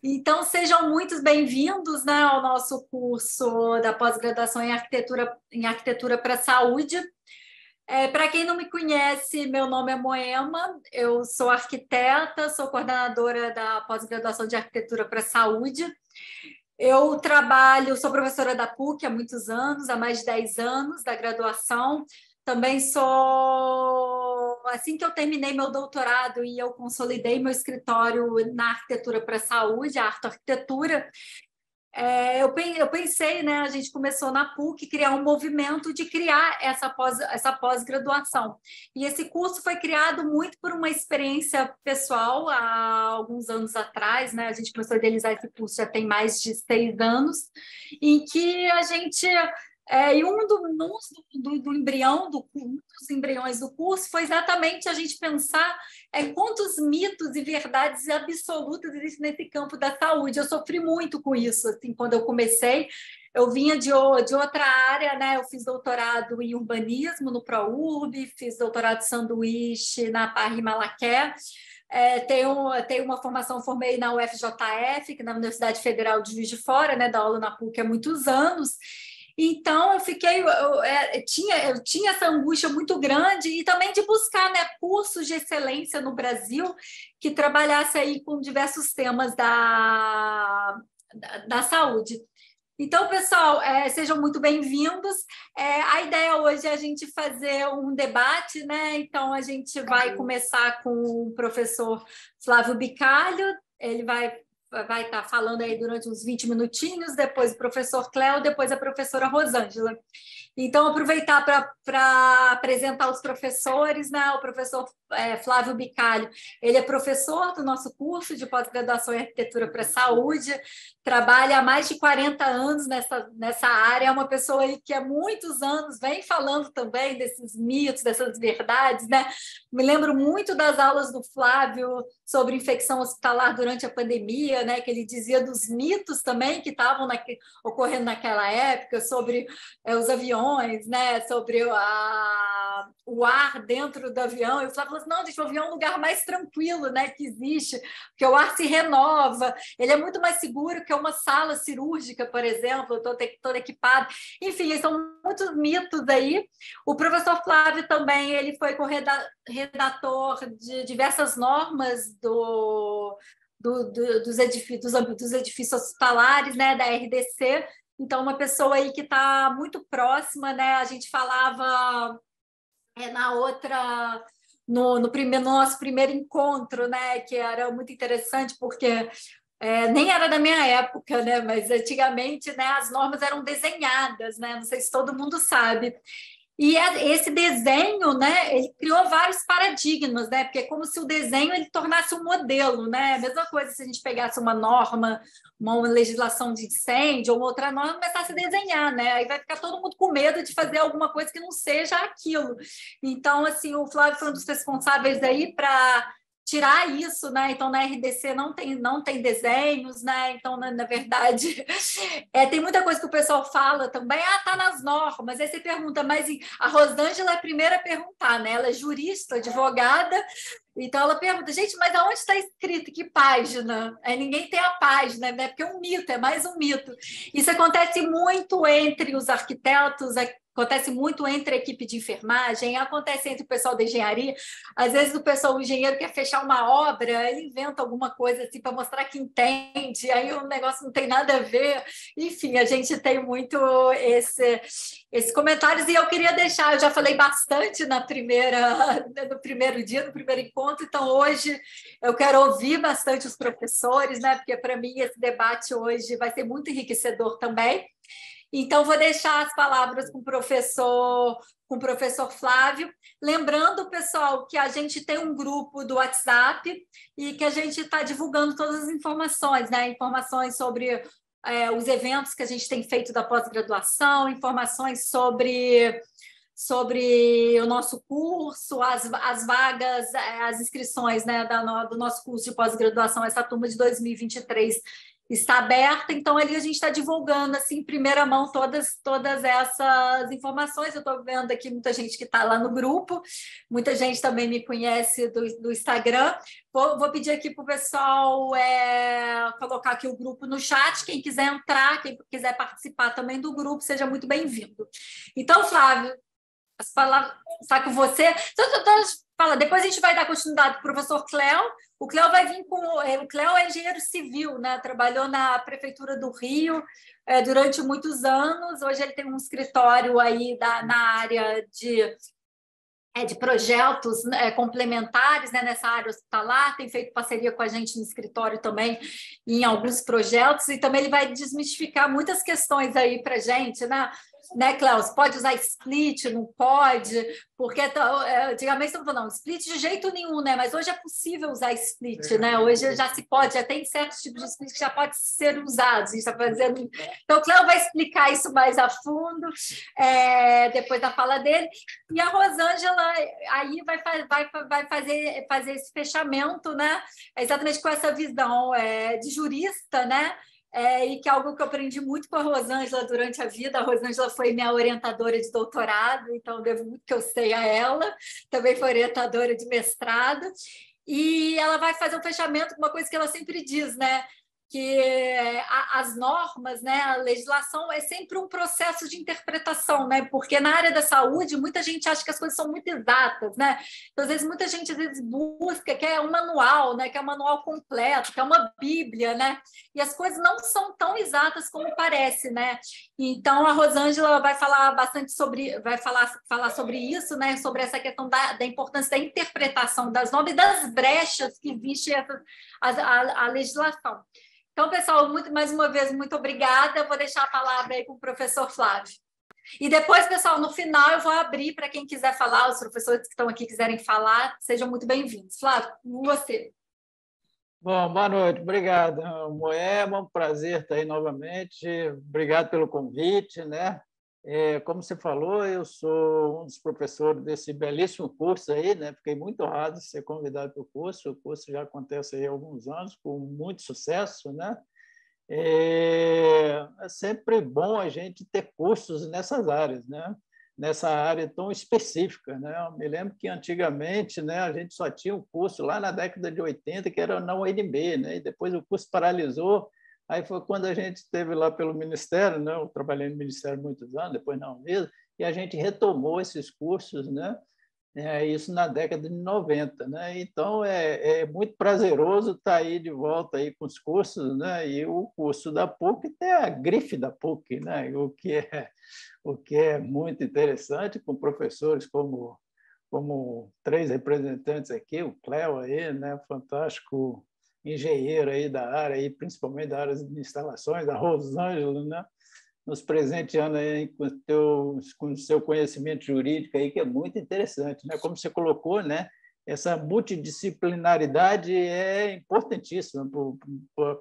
Então, sejam muito bem-vindos, né, ao nosso curso da pós-graduação em arquitetura para a saúde. Para quem não me conhece, meu nome é Moema, eu sou arquiteta, sou coordenadora da pós-graduação de arquitetura para a saúde. Eu trabalho, sou professora da PUC há muitos anos, há mais de 10 anos da graduação. Também sou, assim que eu terminei meu doutorado e eu consolidei meu escritório na arquitetura para a saúde, a Arte Arquitetura, eu pensei, né, a gente começou na PUC criar um movimento de criar essa pós-graduação. E esse curso foi criado muito por uma experiência pessoal há alguns anos atrás, né? A gente começou a idealizar esse curso já tem mais de 6 anos, em que a gente e um dos embriões do curso foi exatamente a gente pensar quantos mitos e verdades absolutas existem nesse campo da saúde. Eu sofri muito com isso, assim, quando eu comecei. Eu vinha de outra área, né? Eu fiz doutorado em urbanismo no ProURB, fiz doutorado de sanduíche na Parry Malaqué. Tenho uma formação, formei na UFJF, que é na Universidade Federal de Juiz de Fora, né? Da aula na PUC há muitos anos. Então, eu tinha essa angústia muito grande e também de buscar, né, cursos de excelência no Brasil que trabalhasse aí com diversos temas da saúde. Então, pessoal, sejam muito bem-vindos. A ideia hoje é a gente fazer um debate, né? Então, a gente vai começar com o professor Flávio Bicalho, ele vai estar falando aí durante uns 20 minutinhos, depois o professor Cléo, depois a professora Rosângela. Então, aproveitar para apresentar os professores, né? O professor Flávio Bicalho, ele é professor do nosso curso de pós-graduação em arquitetura para a saúde, trabalha há mais de 40 anos nessa área, é uma pessoa aí que há muitos anos vem falando também desses mitos, dessas verdades, né? Me lembro muito das aulas do Flávio sobre infecção hospitalar durante a pandemia, né? Que ele dizia dos mitos também que estavam ocorrendo naquela época, sobre os aviões, né? Sobre o ar dentro do avião. E o Flávio falou assim, não, gente, o avião é um lugar mais tranquilo, né? Que existe, porque o ar se renova, ele é muito mais seguro que uma sala cirúrgica, por exemplo, todo equipado. Enfim, são muitos mitos aí. O professor Flávio também, ele foi redator de diversas normas dos edifícios hospitalares, né, da RDC. Então, uma pessoa aí que está muito próxima, né? A gente falava na outra, no nosso primeiro encontro, né? Que era muito interessante, porque nem era da minha época, né? Mas antigamente, né, as normas eram desenhadas, né? Não sei se todo mundo sabe. E esse desenho, né, ele criou vários paradigmas, né? Porque é como se o desenho ele tornasse um modelo, né? A mesma coisa se a gente pegasse uma norma, uma legislação de incêndio ou uma outra norma e começasse a desenhar, né? Aí vai ficar todo mundo com medo de fazer alguma coisa que não seja aquilo. Então, assim, o Flávio foi um dos responsáveis aí para tirar isso, né? Então, na RDC não tem desenhos, né? Então, na verdade, tem muita coisa que o pessoal fala também, tá nas normas. Aí você pergunta, mas a Rosângela é a primeira a perguntar, né? Ela é jurista, advogada, então ela pergunta, gente, mas aonde está escrito? Que página? Aí ninguém tem a página, né? Porque é um mito, é mais um mito. Isso acontece muito entre os arquitetos, acontece muito entre a equipe de enfermagem, acontece entre o pessoal da engenharia. Às vezes o engenheiro quer fechar uma obra, ele inventa alguma coisa assim para mostrar que entende, aí o negócio não tem nada a ver. Enfim, a gente tem muito esses comentários e eu queria deixar, eu já falei bastante no primeiro dia, no primeiro encontro, então hoje eu quero ouvir bastante os professores, né? Porque para mim esse debate hoje vai ser muito enriquecedor também. Então, vou deixar as palavras com o professor Flávio. Lembrando, pessoal, que a gente tem um grupo do WhatsApp e que a gente está divulgando todas as informações, né? Informações sobre os eventos que a gente tem feito da pós-graduação, informações sobre o nosso curso, as vagas, as inscrições, né, do nosso curso de pós-graduação, essa turma de 2023 está aberta, então ali a gente está divulgando assim, em primeira mão todas essas informações. Eu estou vendo aqui muita gente que está lá no grupo, muita gente também me conhece do Instagram. Vou pedir aqui para o pessoal colocar aqui o grupo no chat. Quem quiser entrar, quem quiser participar também do grupo, seja muito bem-vindo. Então, Flávio, as palavras está com você. Fala, depois a gente vai dar continuidade para o professor Cléo. O Cléo vai vir com. O Cléo é engenheiro civil, né? Trabalhou na Prefeitura do Rio durante muitos anos. Hoje ele tem um escritório aí na área de projetos complementares, né, nessa área hospitalar, tem feito parceria com a gente no escritório também em alguns projetos, e também ele vai desmistificar muitas questões aí para a gente, né, Cláudio? Pode usar split, não pode? Porque antigamente estão falando, não, split de jeito nenhum, né? Mas hoje é possível usar split, né? Hoje já se pode, já tem certos tipos de split que já pode ser usados. A gente está fazendo. Então, o Cléo vai explicar isso mais a fundo depois da fala dele. E a Rosângela aí vai fazer esse fechamento, né? Exatamente com essa visão de jurista, né? E que é algo que eu aprendi muito com a Rosângela durante a vida. A Rosângela foi minha orientadora de doutorado, então devo muito que eu sei a ela. Também foi orientadora de mestrado. E ela vai fazer um fechamento com uma coisa que ela sempre diz, né? Que as normas, né, a legislação é sempre um processo de interpretação, né? Porque na área da saúde muita gente acha que as coisas são muito exatas, né? Então, às vezes muita gente busca que é um manual, né? Que é um manual completo, que é uma bíblia, né? E as coisas não são tão exatas como parece, né? Então a Rosângela vai falar bastante vai falar sobre isso, né? Sobre essa questão da importância da interpretação das normas e das brechas que existe a legislação. Então, pessoal, mais uma vez, muito obrigada. Eu vou deixar a palavra aí com o professor Flávio. E depois, pessoal, no final eu vou abrir para quem quiser falar, os professores que estão aqui quiserem falar, sejam muito bem-vindos. Flávio, com você. Bom, boa noite. Obrigado, Moema. Um prazer estar aí novamente. Obrigado pelo convite, né? Como você falou, eu sou um dos professores desse belíssimo curso aí, né? Fiquei muito honrado de ser convidado para o curso. O curso já acontece aí há alguns anos, com muito sucesso, né? É sempre bom a gente ter cursos nessas áreas, né? Nessa área tão específica, né? Eu me lembro que antigamente, né, a gente só tinha um curso lá na década de 80 que era na UNB, né? E depois o curso paralisou. Aí foi quando a gente esteve lá pelo Ministério, né? Eu trabalhei no Ministério há muitos anos, depois na Unesa, e a gente retomou esses cursos, né? Isso na década de 90, né? Então é muito prazeroso estar aí de volta aí com os cursos, né? E o curso da PUC tem a grife da PUC, né? O que é muito interessante, com professores como 3 representantes aqui, o Cléo aí, né? Fantástico engenheiro aí da área, aí, principalmente da área de instalações, a Rosângela, né? Nos presenteando aí com o seu conhecimento jurídico aí, que é muito interessante, né? Como você colocou, né? Essa multidisciplinaridade é importantíssima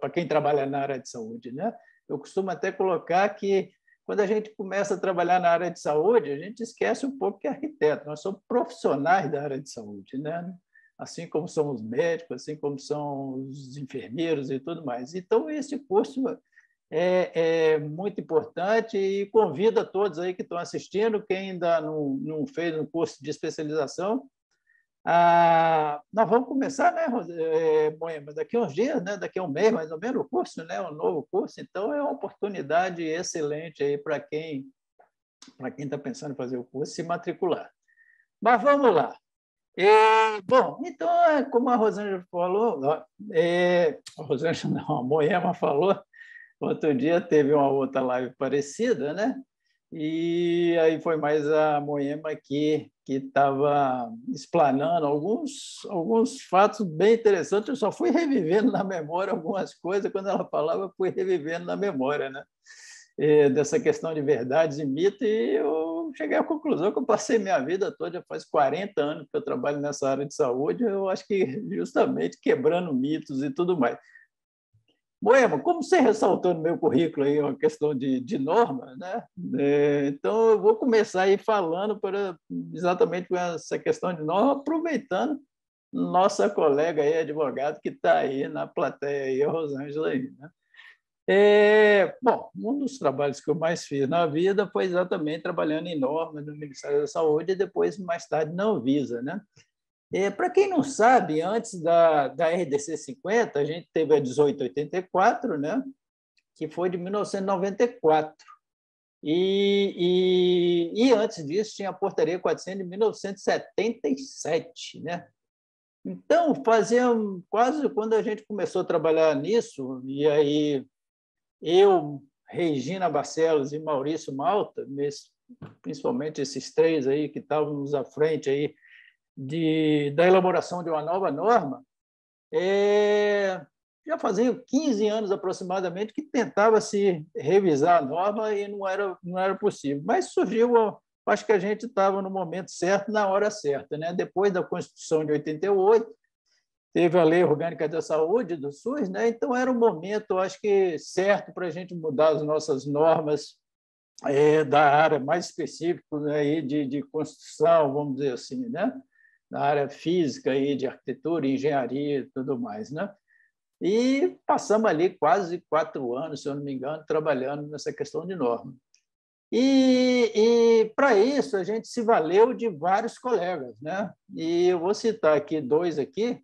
para quem trabalha na área de saúde, né? Eu costumo até colocar que quando a gente começa a trabalhar na área de saúde, a gente esquece um pouco que é arquiteto. Nós somos profissionais da área de saúde, né? Assim como são os médicos, assim como são os enfermeiros e tudo mais. Então, esse curso é muito importante e convido a todos aí que estão assistindo, quem ainda não fez um curso de especialização, nós vamos começar, né, Moema, daqui a uns dias, né, daqui a um mês, mais ou menos, o curso, né, um novo curso. Então, é uma oportunidade excelente aí para quem está pensando em fazer o curso, se matricular. Mas vamos lá. Bom, então, como a Rosângela falou, a Rosângela não, a Moema falou, outro dia teve uma outra live parecida, né? E aí foi mais a Moema que estava explanando alguns fatos bem interessantes. Eu só fui revivendo na memória algumas coisas, quando ela falava, eu fui revivendo na memória, né? Dessa questão de verdades e mitos, e eu cheguei à conclusão que eu passei minha vida toda, já faz 40 anos que eu trabalho nessa área de saúde, eu acho que justamente quebrando mitos e tudo mais. Moema, como você ressaltou no meu currículo aí uma questão de norma, né? Então eu vou começar aí falando exatamente com essa questão de norma, aproveitando nossa colega aí, advogado, que está aí na plateia, aí, a Rosângela aí, né? Bom, um dos trabalhos que eu mais fiz na vida foi exatamente trabalhando em normas no Ministério da Saúde e depois, mais tarde, na Anvisa, né? Para quem não sabe, antes da RDC 50, a gente teve a 1884, né? Que foi de 1994. E antes disso, tinha a Portaria 400 de 1977, né? Então, fazia quase quando a gente começou a trabalhar nisso, e aí eu, Regina Barcelos e Maurício Malta, principalmente esses três aí que estávamos à frente aí da elaboração de uma nova norma, já faziam 15 anos aproximadamente que tentava se revisar a norma e não era possível. Mas surgiu, acho que a gente estava no momento certo, na hora certa, né? Depois da Constituição de 88, teve a Lei Orgânica da Saúde do SUS, né? Então era um momento, acho que certo para a gente mudar as nossas normas da área mais específica, né? de construção, vamos dizer assim, né? Da área física e de arquitetura, engenharia e tudo mais, né? E passamos ali quase 4 anos, se eu não me engano, trabalhando nessa questão de norma. E para isso a gente se valeu de vários colegas, né? E eu vou citar aqui 2 aqui,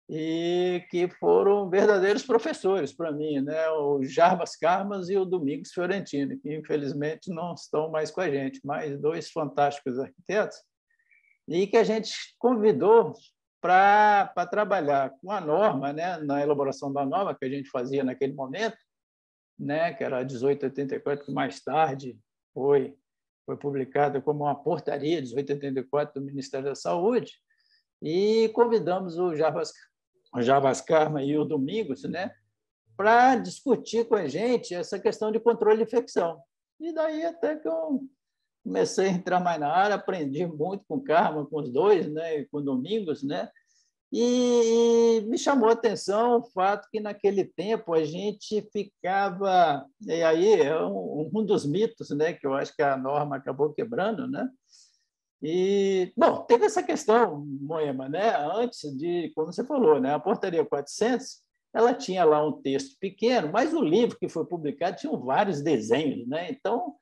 e que foram verdadeiros professores para mim, né? O Jarbas Carmas e o Domingos Fiorentino, que infelizmente não estão mais com a gente, mas 2 fantásticos arquitetos, e que a gente convidou para trabalhar com a norma, né? Na elaboração da norma que a gente fazia naquele momento, né? Que era a 1884, que mais tarde foi publicada como uma portaria 1884 do Ministério da Saúde, e convidamos o Jarbas Carma e o Domingos, né, para discutir com a gente essa questão de controle de infecção. E daí até que eu comecei a entrar mais na área, aprendi muito com o Carma, com os 2, né, e com o Domingos, né, e me chamou a atenção o fato que, naquele tempo, a gente ficava... E aí é um dos mitos, né, que eu acho que a norma acabou quebrando, né? E, bom, teve essa questão, Moema, né? Antes de, como você falou, né? A Portaria 400, ela tinha lá um texto pequeno, mas o livro que foi publicado tinha vários desenhos, né? Então,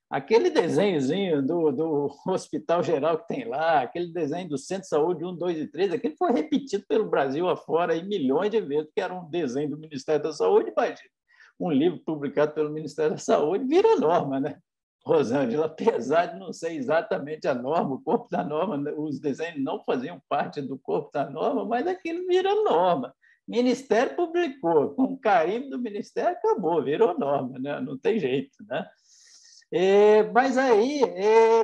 aquele desenhozinho do Hospital Geral que tem lá, aquele desenho do Centro de Saúde 1, 2 e 3, aquele foi repetido pelo Brasil afora em milhões de vezes, que era um desenho do Ministério da Saúde. Imagina, um livro publicado pelo Ministério da Saúde vira norma, né? Rosângela, apesar de não ser exatamente a norma, o corpo da norma, os desenhos não faziam parte do corpo da norma, mas aquilo vira norma. O Ministério publicou, com o carimbo do Ministério, acabou, virou norma, né? Não tem jeito, né? Mas aí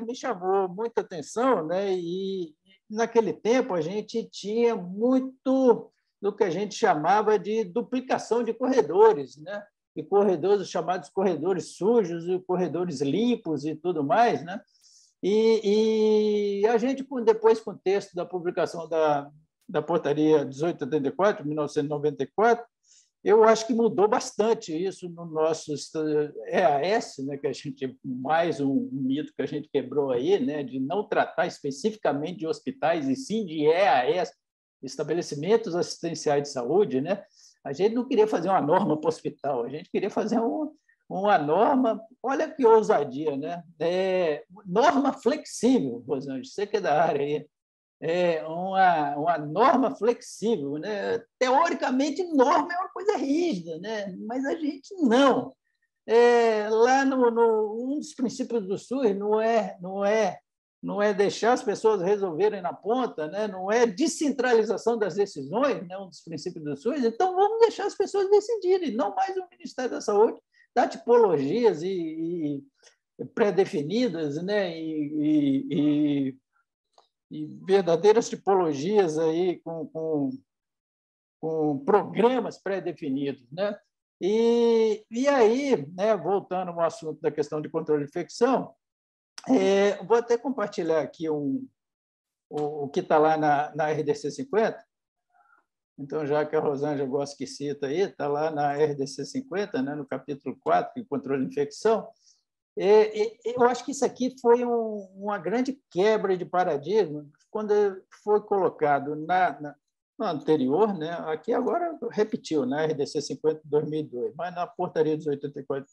me chamou muita atenção, né? E naquele tempo a gente tinha muito do que a gente chamava de duplicação de corredores, né? E corredores, os chamados corredores sujos e corredores limpos e tudo mais, né? E a gente, depois, com o texto da publicação da Portaria 1884, 1994, eu acho que mudou bastante isso no nosso EAS, né? Que a gente, mais um mito que a gente quebrou aí, né? De não tratar especificamente de hospitais, e sim de EAS, estabelecimentos assistenciais de saúde, né? A gente não queria fazer uma norma para o hospital, a gente queria fazer uma norma, olha que ousadia, né? Norma flexível, Rosângela, você que é da área aí, uma norma flexível, né? Teoricamente, norma é uma coisa rígida, né? Mas a gente não. Lá um dos princípios do SUS não é deixar as pessoas resolverem na ponta, né? Não é descentralização das decisões, né? Um dos princípios do SUS. Então, vamos deixar as pessoas decidirem, não mais o Ministério da Saúde dar tipologias e pré-definidas, né? E verdadeiras tipologias aí com programas pré-definidos, né? E aí, né, voltando ao assunto da questão de controle de infecção, vou até compartilhar aqui o que está lá na RDC 50. Então, já que a Rosângela gosta que cita aí, está lá na RDC 50, né, no capítulo 4, de controle de infecção. Eu acho que isso aqui foi uma grande quebra de paradigma quando foi colocado anterior, né? Aqui agora repetiu, né? RDC 50 de 2002, mas na portaria dos 84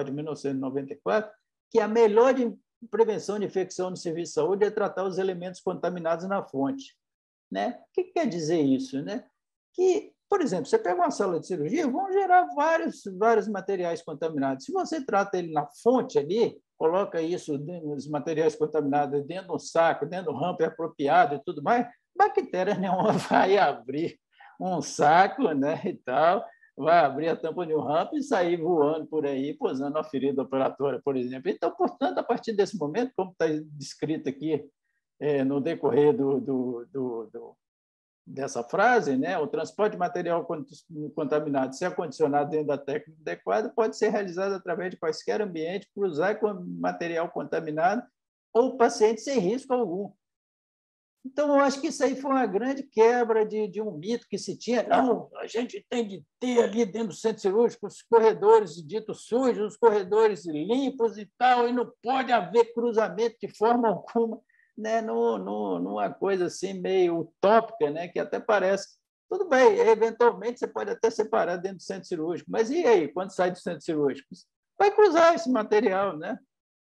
de 1994, que a melhor prevenção de infecção no serviço de saúde é tratar os elementos contaminados na fonte, né? O que quer dizer isso, né? Que, por exemplo, você pega uma sala de cirurgia, vão gerar vários materiais contaminados. Se você trata ele na fonte ali, coloca isso, os materiais contaminados dentro de um saco, dentro do ramper apropriado e tudo mais, bactéria nenhuma vai abrir um saco, né, e tal, vai abrir a tampa de um ramper e sair voando por aí, posando uma ferida operatória, por exemplo. Então, portanto, a partir desse momento, como está descrito aqui no decorrer dessa frase, né, o transporte de material contaminado, se acondicionado dentro da técnica adequada, pode ser realizado através de quaisquer ambientes, cruzar com material contaminado ou paciente sem risco algum. Então, eu acho que isso aí foi uma grande quebra de um mito que se tinha. Não, a gente tem de ter ali dentro do centro cirúrgico os corredores ditos sujos, os corredores limpos e tal, e não pode haver cruzamento de forma alguma, né? Numa coisa assim meio utópica, né? Que até parece. Tudo bem, eventualmente você pode até separar dentro do centro cirúrgico, mas e aí, quando sai do centro cirúrgico? Vai cruzar esse material, né?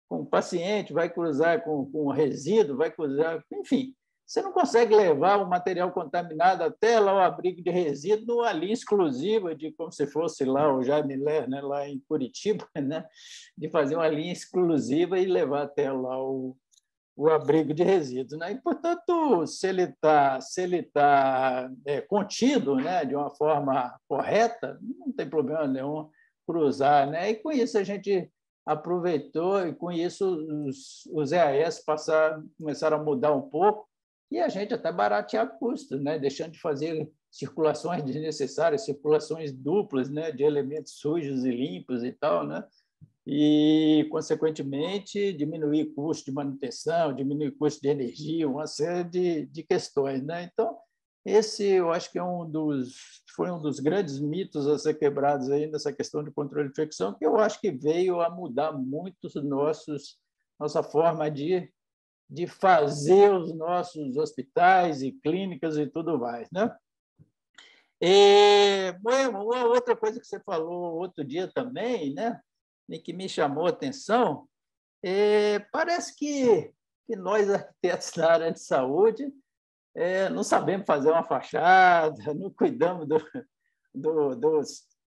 Com o paciente, vai cruzar com o resíduo, vai cruzar, enfim. Você não consegue levar o material contaminado até lá o abrigo de resíduo numa linha exclusiva de como se fosse lá o Jaime Ler, né, lá em Curitiba, né, de fazer uma linha exclusiva e levar até lá o abrigo de resíduos, né? E, portanto, se ele tá contido, né, de uma forma correta, não tem problema nenhum cruzar, né? E com isso a gente aproveitou e com isso os EAS começaram a mudar um pouco e a gente até baratear custos, né? Deixando de fazer circulações desnecessárias, circulações duplas, né? De elementos sujos e limpos e tal, né? E, consequentemente, diminuir custo de manutenção, diminuir custo de energia, uma série de questões, né? Então, esse eu acho que foi um dos grandes mitos a ser quebrados aí nessa questão de controle de infecção, que eu acho que veio a mudar muito nossa forma de fazer os nossos hospitais e clínicas e tudo mais, né? E, uma outra coisa que você falou outro dia também, né, e que me chamou a atenção, parece que nós, arquitetos da área de saúde, não sabemos fazer uma fachada, não cuidamos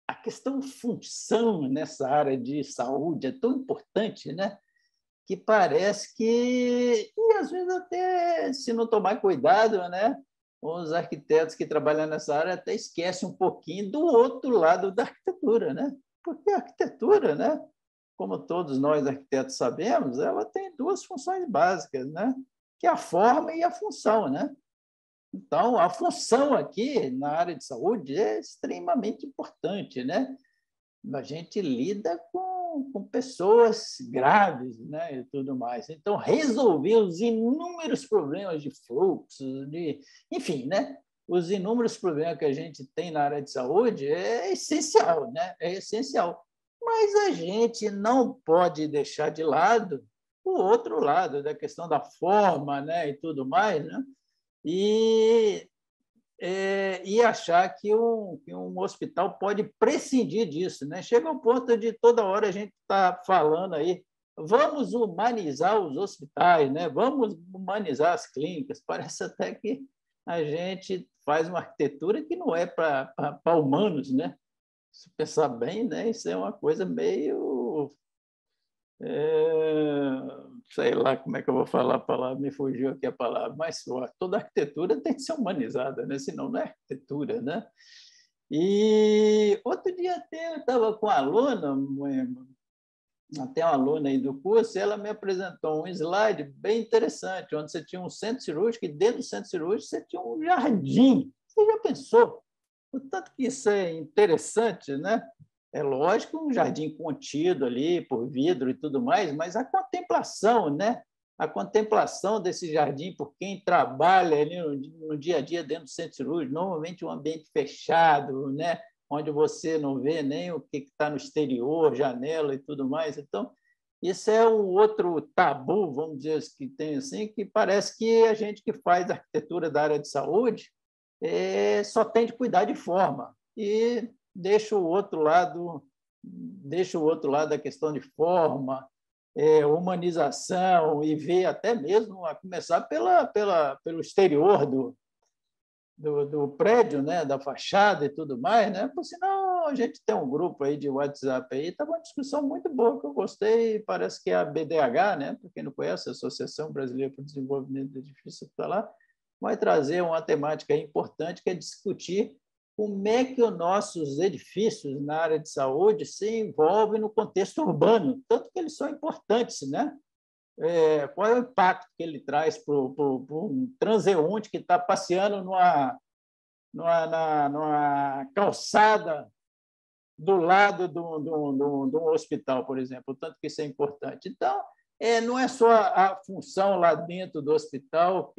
a questão função nessa área de saúde é tão importante, né? Que parece que, e às vezes até se não tomar cuidado, né? Os arquitetos que trabalham nessa área até esquecem um pouquinho do outro lado da arquitetura, né? Porque a arquitetura, né? Como todos nós arquitetos sabemos, ela tem duas funções básicas, né? Que é a forma e a função, né? Então, a função aqui na área de saúde é extremamente importante, né? A gente lida com pessoas graves, né, e tudo mais. Então, resolver os inúmeros problemas de fluxo, enfim, né, os inúmeros problemas que a gente tem na área de saúde é essencial, né? É essencial. Mas a gente não pode deixar de lado o outro lado, da questão da forma, né, e tudo mais, né? E achar que um hospital pode prescindir disso, né? Chega ao ponto de toda hora a gente está falando aí, vamos humanizar os hospitais, né? Vamos humanizar as clínicas. Parece até que a gente faz uma arquitetura que não é para humanos, né? Se pensar bem, né? Isso é uma coisa meio sei lá como é que eu vou falar a palavra, me fugiu aqui a palavra, mas toda arquitetura tem que ser humanizada, né? Senão não é arquitetura, né? E outro dia até eu estava com uma aluna, até uma aluna aí do curso, e ela me apresentou um slide bem interessante, onde você tinha um centro cirúrgico e dentro do centro cirúrgico você tinha um jardim. Você já pensou? O tanto que isso é interessante, né? É lógico, um jardim contido ali por vidro e tudo mais, mas a contemplação, né? A contemplação desse jardim por quem trabalha ali no dia a dia dentro do centro cirúrgico, normalmente um ambiente fechado, né? Onde você não vê nem o que está no exterior, janela e tudo mais. Então, isso é um outro tabu, vamos dizer que tem assim, que parece que a gente que faz arquitetura da área de saúde só tem de cuidar de forma e deixa o outro lado da questão de forma, humanização, e ver até mesmo, a começar pelo exterior do prédio, né, da fachada e tudo mais, né? Porque senão a gente tem um grupo aí de WhatsApp aí, está uma discussão muito boa que eu gostei, parece que é a BDH, né? Para quem não conhece, a Associação Brasileira para o Desenvolvimento de Edifícios Hospitalar, vai trazer uma temática importante, que é discutir como é que os nossos edifícios na área de saúde se envolvem no contexto urbano, tanto que eles são importantes, né? Qual é o impacto que ele traz para um transeunte que está passeando numa calçada do lado de um hospital, por exemplo, tanto que isso é importante. Então, não é só a função lá dentro do hospital,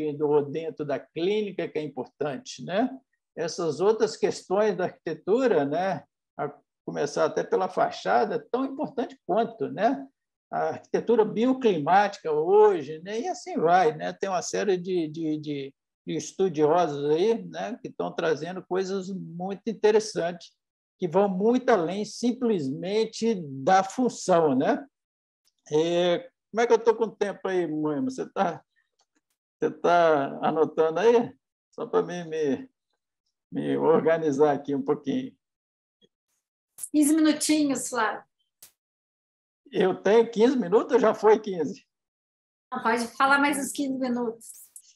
dentro da clínica que é importante, né? Essas outras questões da arquitetura, né? A começar até pela fachada, tão importante quanto, né? A arquitetura bioclimática hoje, né? E assim vai, né? Tem uma série de estudiosos aí, né? Que estão trazendo coisas muito interessantes, que vão muito além simplesmente da função, né? Como é que eu estou com o tempo aí, Moema? Você tá anotando aí? Só para me organizar aqui um pouquinho. 15 minutinhos, Flávio. Eu tenho 15 minutos ou já foi 15? Não, pode falar mais uns 15 minutos.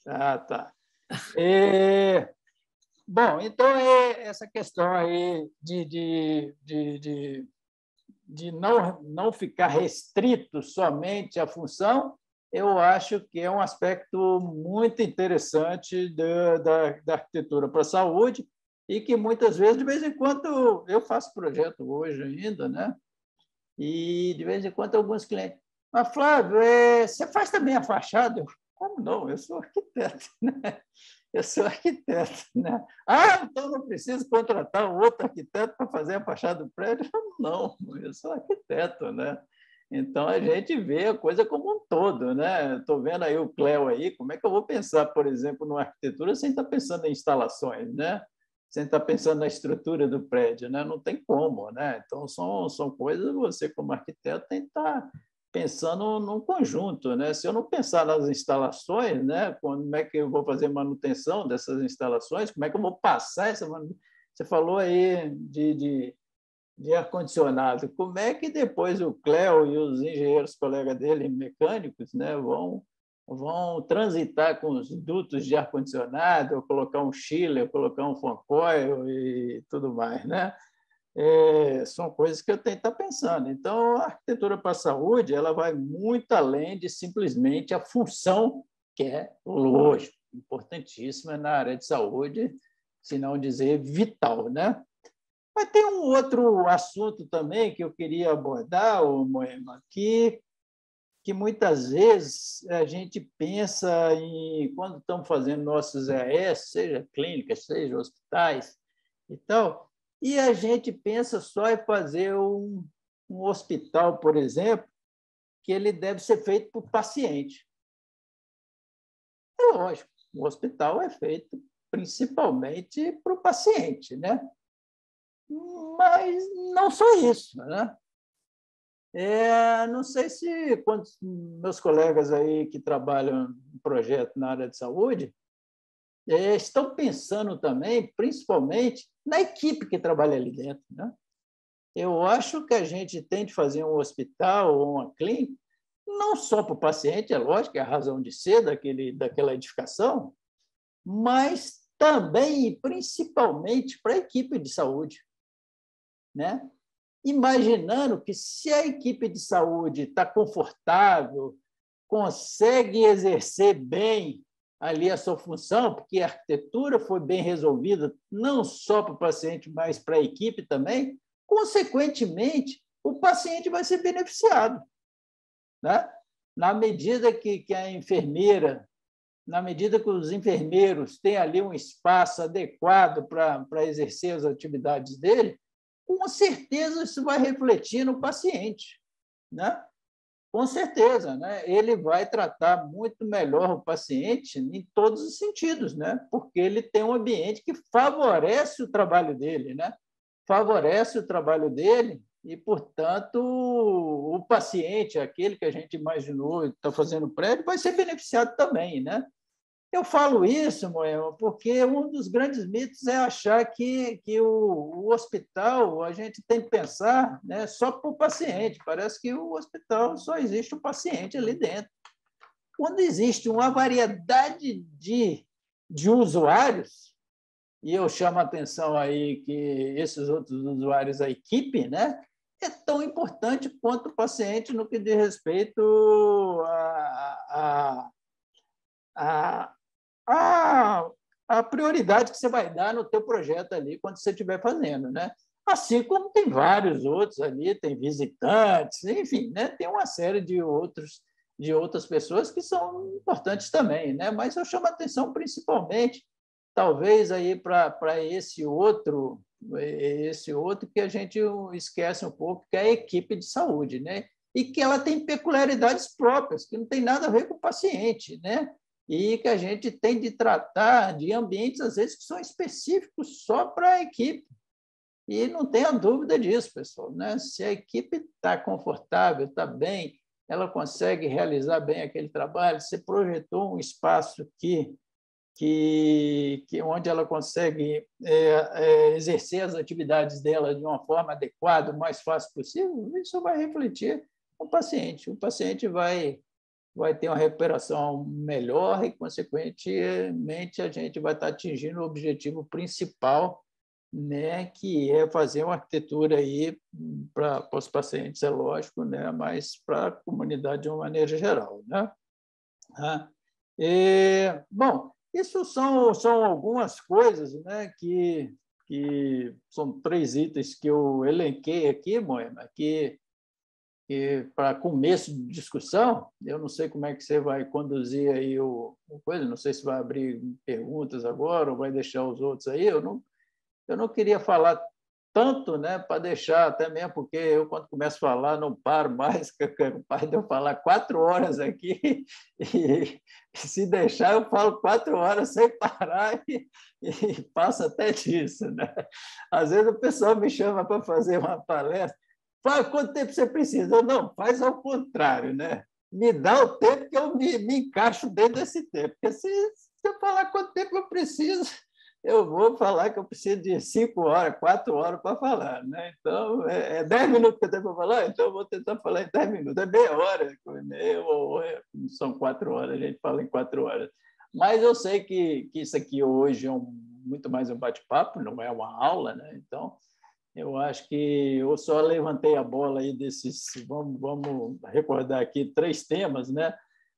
Ah, tá. Bom, então essa questão aí de não ficar restrito somente à função, eu acho que é um aspecto muito interessante da arquitetura para a saúde, e que muitas vezes, de vez em quando, eu faço projeto hoje ainda, né? E de vez em quando alguns clientes, mas Flávio, você faz também a fachada? Como não? Eu sou arquiteto, né? Eu sou arquiteto, né? Então não preciso contratar um outro arquiteto para fazer a fachada do prédio? Não, eu sou arquiteto, né? Então a gente vê a coisa como um todo, né? Estou vendo aí o Cléo aí, como é que eu vou pensar, por exemplo, numa arquitetura sem estar pensando em instalações, né? Sem estar pensando na estrutura do prédio, né? Não tem como, né? Então são coisas que você, como arquiteto, tem que estar pensando num conjunto, né? Se eu não pensar nas instalações, né? Como é que eu vou fazer manutenção dessas instalações? Como é que eu vou passar essa manutenção? Você falou aí de ar-condicionado. Como é que depois o Cléo e os engenheiros colegas dele, mecânicos, né, vão transitar com os dutos de ar-condicionado, colocar um chiller, colocar um fan coil e tudo mais, né? São coisas que eu tenho que estar pensando. Então, a arquitetura para a saúde, ela vai muito além de simplesmente a função, que é, lógico, importantíssima na área de saúde, se não dizer vital, né? Mas tem um outro assunto também que eu queria abordar, Moema, que muitas vezes a gente pensa quando estamos fazendo nossos EAS, seja clínicas, seja hospitais e tal, e a gente pensa só em fazer um hospital, por exemplo, que ele deve ser feito por paciente. É lógico, o hospital é feito principalmente para o paciente, né? Mas não só isso, né? Não sei se quantos meus colegas aí que trabalham em projeto na área de saúde estão pensando também, principalmente, na equipe que trabalha ali dentro, né? Eu acho que a gente tem de fazer um hospital ou uma clínica, não só para o paciente, é lógico, é a razão de ser daquela edificação, mas também e principalmente para a equipe de saúde, né? Imaginando que, se a equipe de saúde está confortável, consegue exercer bem ali a sua função, porque a arquitetura foi bem resolvida, não só para o paciente, mas para a equipe também, consequentemente, o paciente vai ser beneficiado, né? Na medida que a enfermeira, na medida que os enfermeiros têm ali um espaço adequado para exercer as atividades dele, com certeza isso vai refletir no paciente, né? Com certeza, né? Ele vai tratar muito melhor o paciente em todos os sentidos, né? Porque ele tem um ambiente que favorece o trabalho dele, né? Favorece o trabalho dele e, portanto, o paciente, aquele que a gente imaginou está fazendo prédio, vai ser beneficiado também, né? Eu falo isso, Moema, porque um dos grandes mitos é achar que o hospital a gente tem que pensar, né, só para o paciente. Parece que o hospital só existe o paciente ali dentro. Quando existe uma variedade de usuários, e eu chamo a atenção aí que esses outros usuários, a equipe, né, é tão importante quanto o paciente no que diz respeito a a, a prioridade que você vai dar no teu projeto ali quando você estiver fazendo, né? Assim como tem vários outros ali, tem visitantes, enfim, né? Tem uma série de outras pessoas que são importantes também, né? Mas eu chamo a atenção principalmente, talvez aí para esse outro que a gente esquece um pouco, que é a equipe de saúde, né? E que ela tem peculiaridades próprias, que não tem nada a ver com o paciente, né? E que a gente tem de tratar de ambientes, às vezes, que são específicos só para a equipe. E não tenha dúvida disso, pessoal, né? Se a equipe está confortável, está bem, ela consegue realizar bem aquele trabalho, você projetou um espaço onde ela consegue exercer as atividades dela de uma forma adequada, o mais fácil possível, isso vai refletir no paciente. O paciente vai ter uma recuperação melhor e, consequentemente, a gente vai estar atingindo o objetivo principal, né, que é fazer uma arquitetura aí para os pacientes, é lógico, né, mas para a comunidade de uma maneira geral, né? Bom, isso são algumas coisas, né, que são 3 itens que eu elenquei aqui, Moema, que para começo de discussão, eu não sei como é que você vai conduzir aí o coisa, não sei se vai abrir perguntas agora ou vai deixar os outros aí, eu não queria falar tanto, né, para deixar até mesmo, porque eu, quando começo a falar, não paro mais, que é capaz de eu falar 4 horas aqui, e se deixar, eu falo 4 horas sem parar e passo até disso. Né? Às vezes o pessoal me chama para fazer uma palestra, fala, quanto tempo você precisa? Eu, não, faz ao contrário, né? Me dá o tempo que eu me encaixo dentro desse tempo, porque se eu falar quanto tempo eu preciso, eu vou falar que eu preciso de 5 horas, 4 horas para falar. Né? Então, 10 minutos que eu tenho para falar, então eu vou tentar falar em 10 minutos. É meia hora, são 4 horas, a gente fala em 4 horas. Mas eu sei que isso aqui hoje é muito mais um bate-papo, não é uma aula, né? Então, eu acho que eu só levantei a bola aí desses. Vamos recordar aqui 3 temas, né?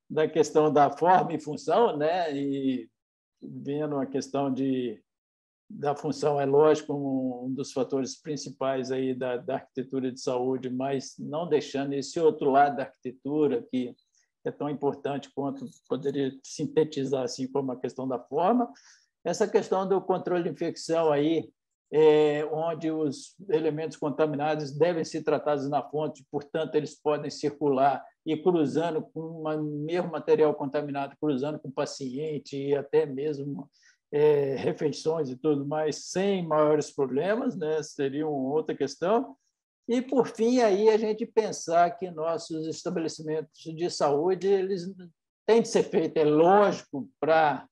Da questão da forma e função, né? E vendo a questão da função, é lógico, um dos fatores principais aí da arquitetura de saúde, mas não deixando esse outro lado da arquitetura, que é tão importante quanto poderia sintetizar assim como a questão da forma. Essa questão do controle de infecção aí, onde os elementos contaminados devem ser tratados na fonte, portanto, eles podem circular e cruzando com o mesmo material contaminado, cruzando com o paciente e até mesmo refeições e tudo mais, sem maiores problemas, né? Seria uma outra questão. E, por fim, aí a gente pensar que nossos estabelecimentos de saúde eles têm de ser feitos, é lógico, para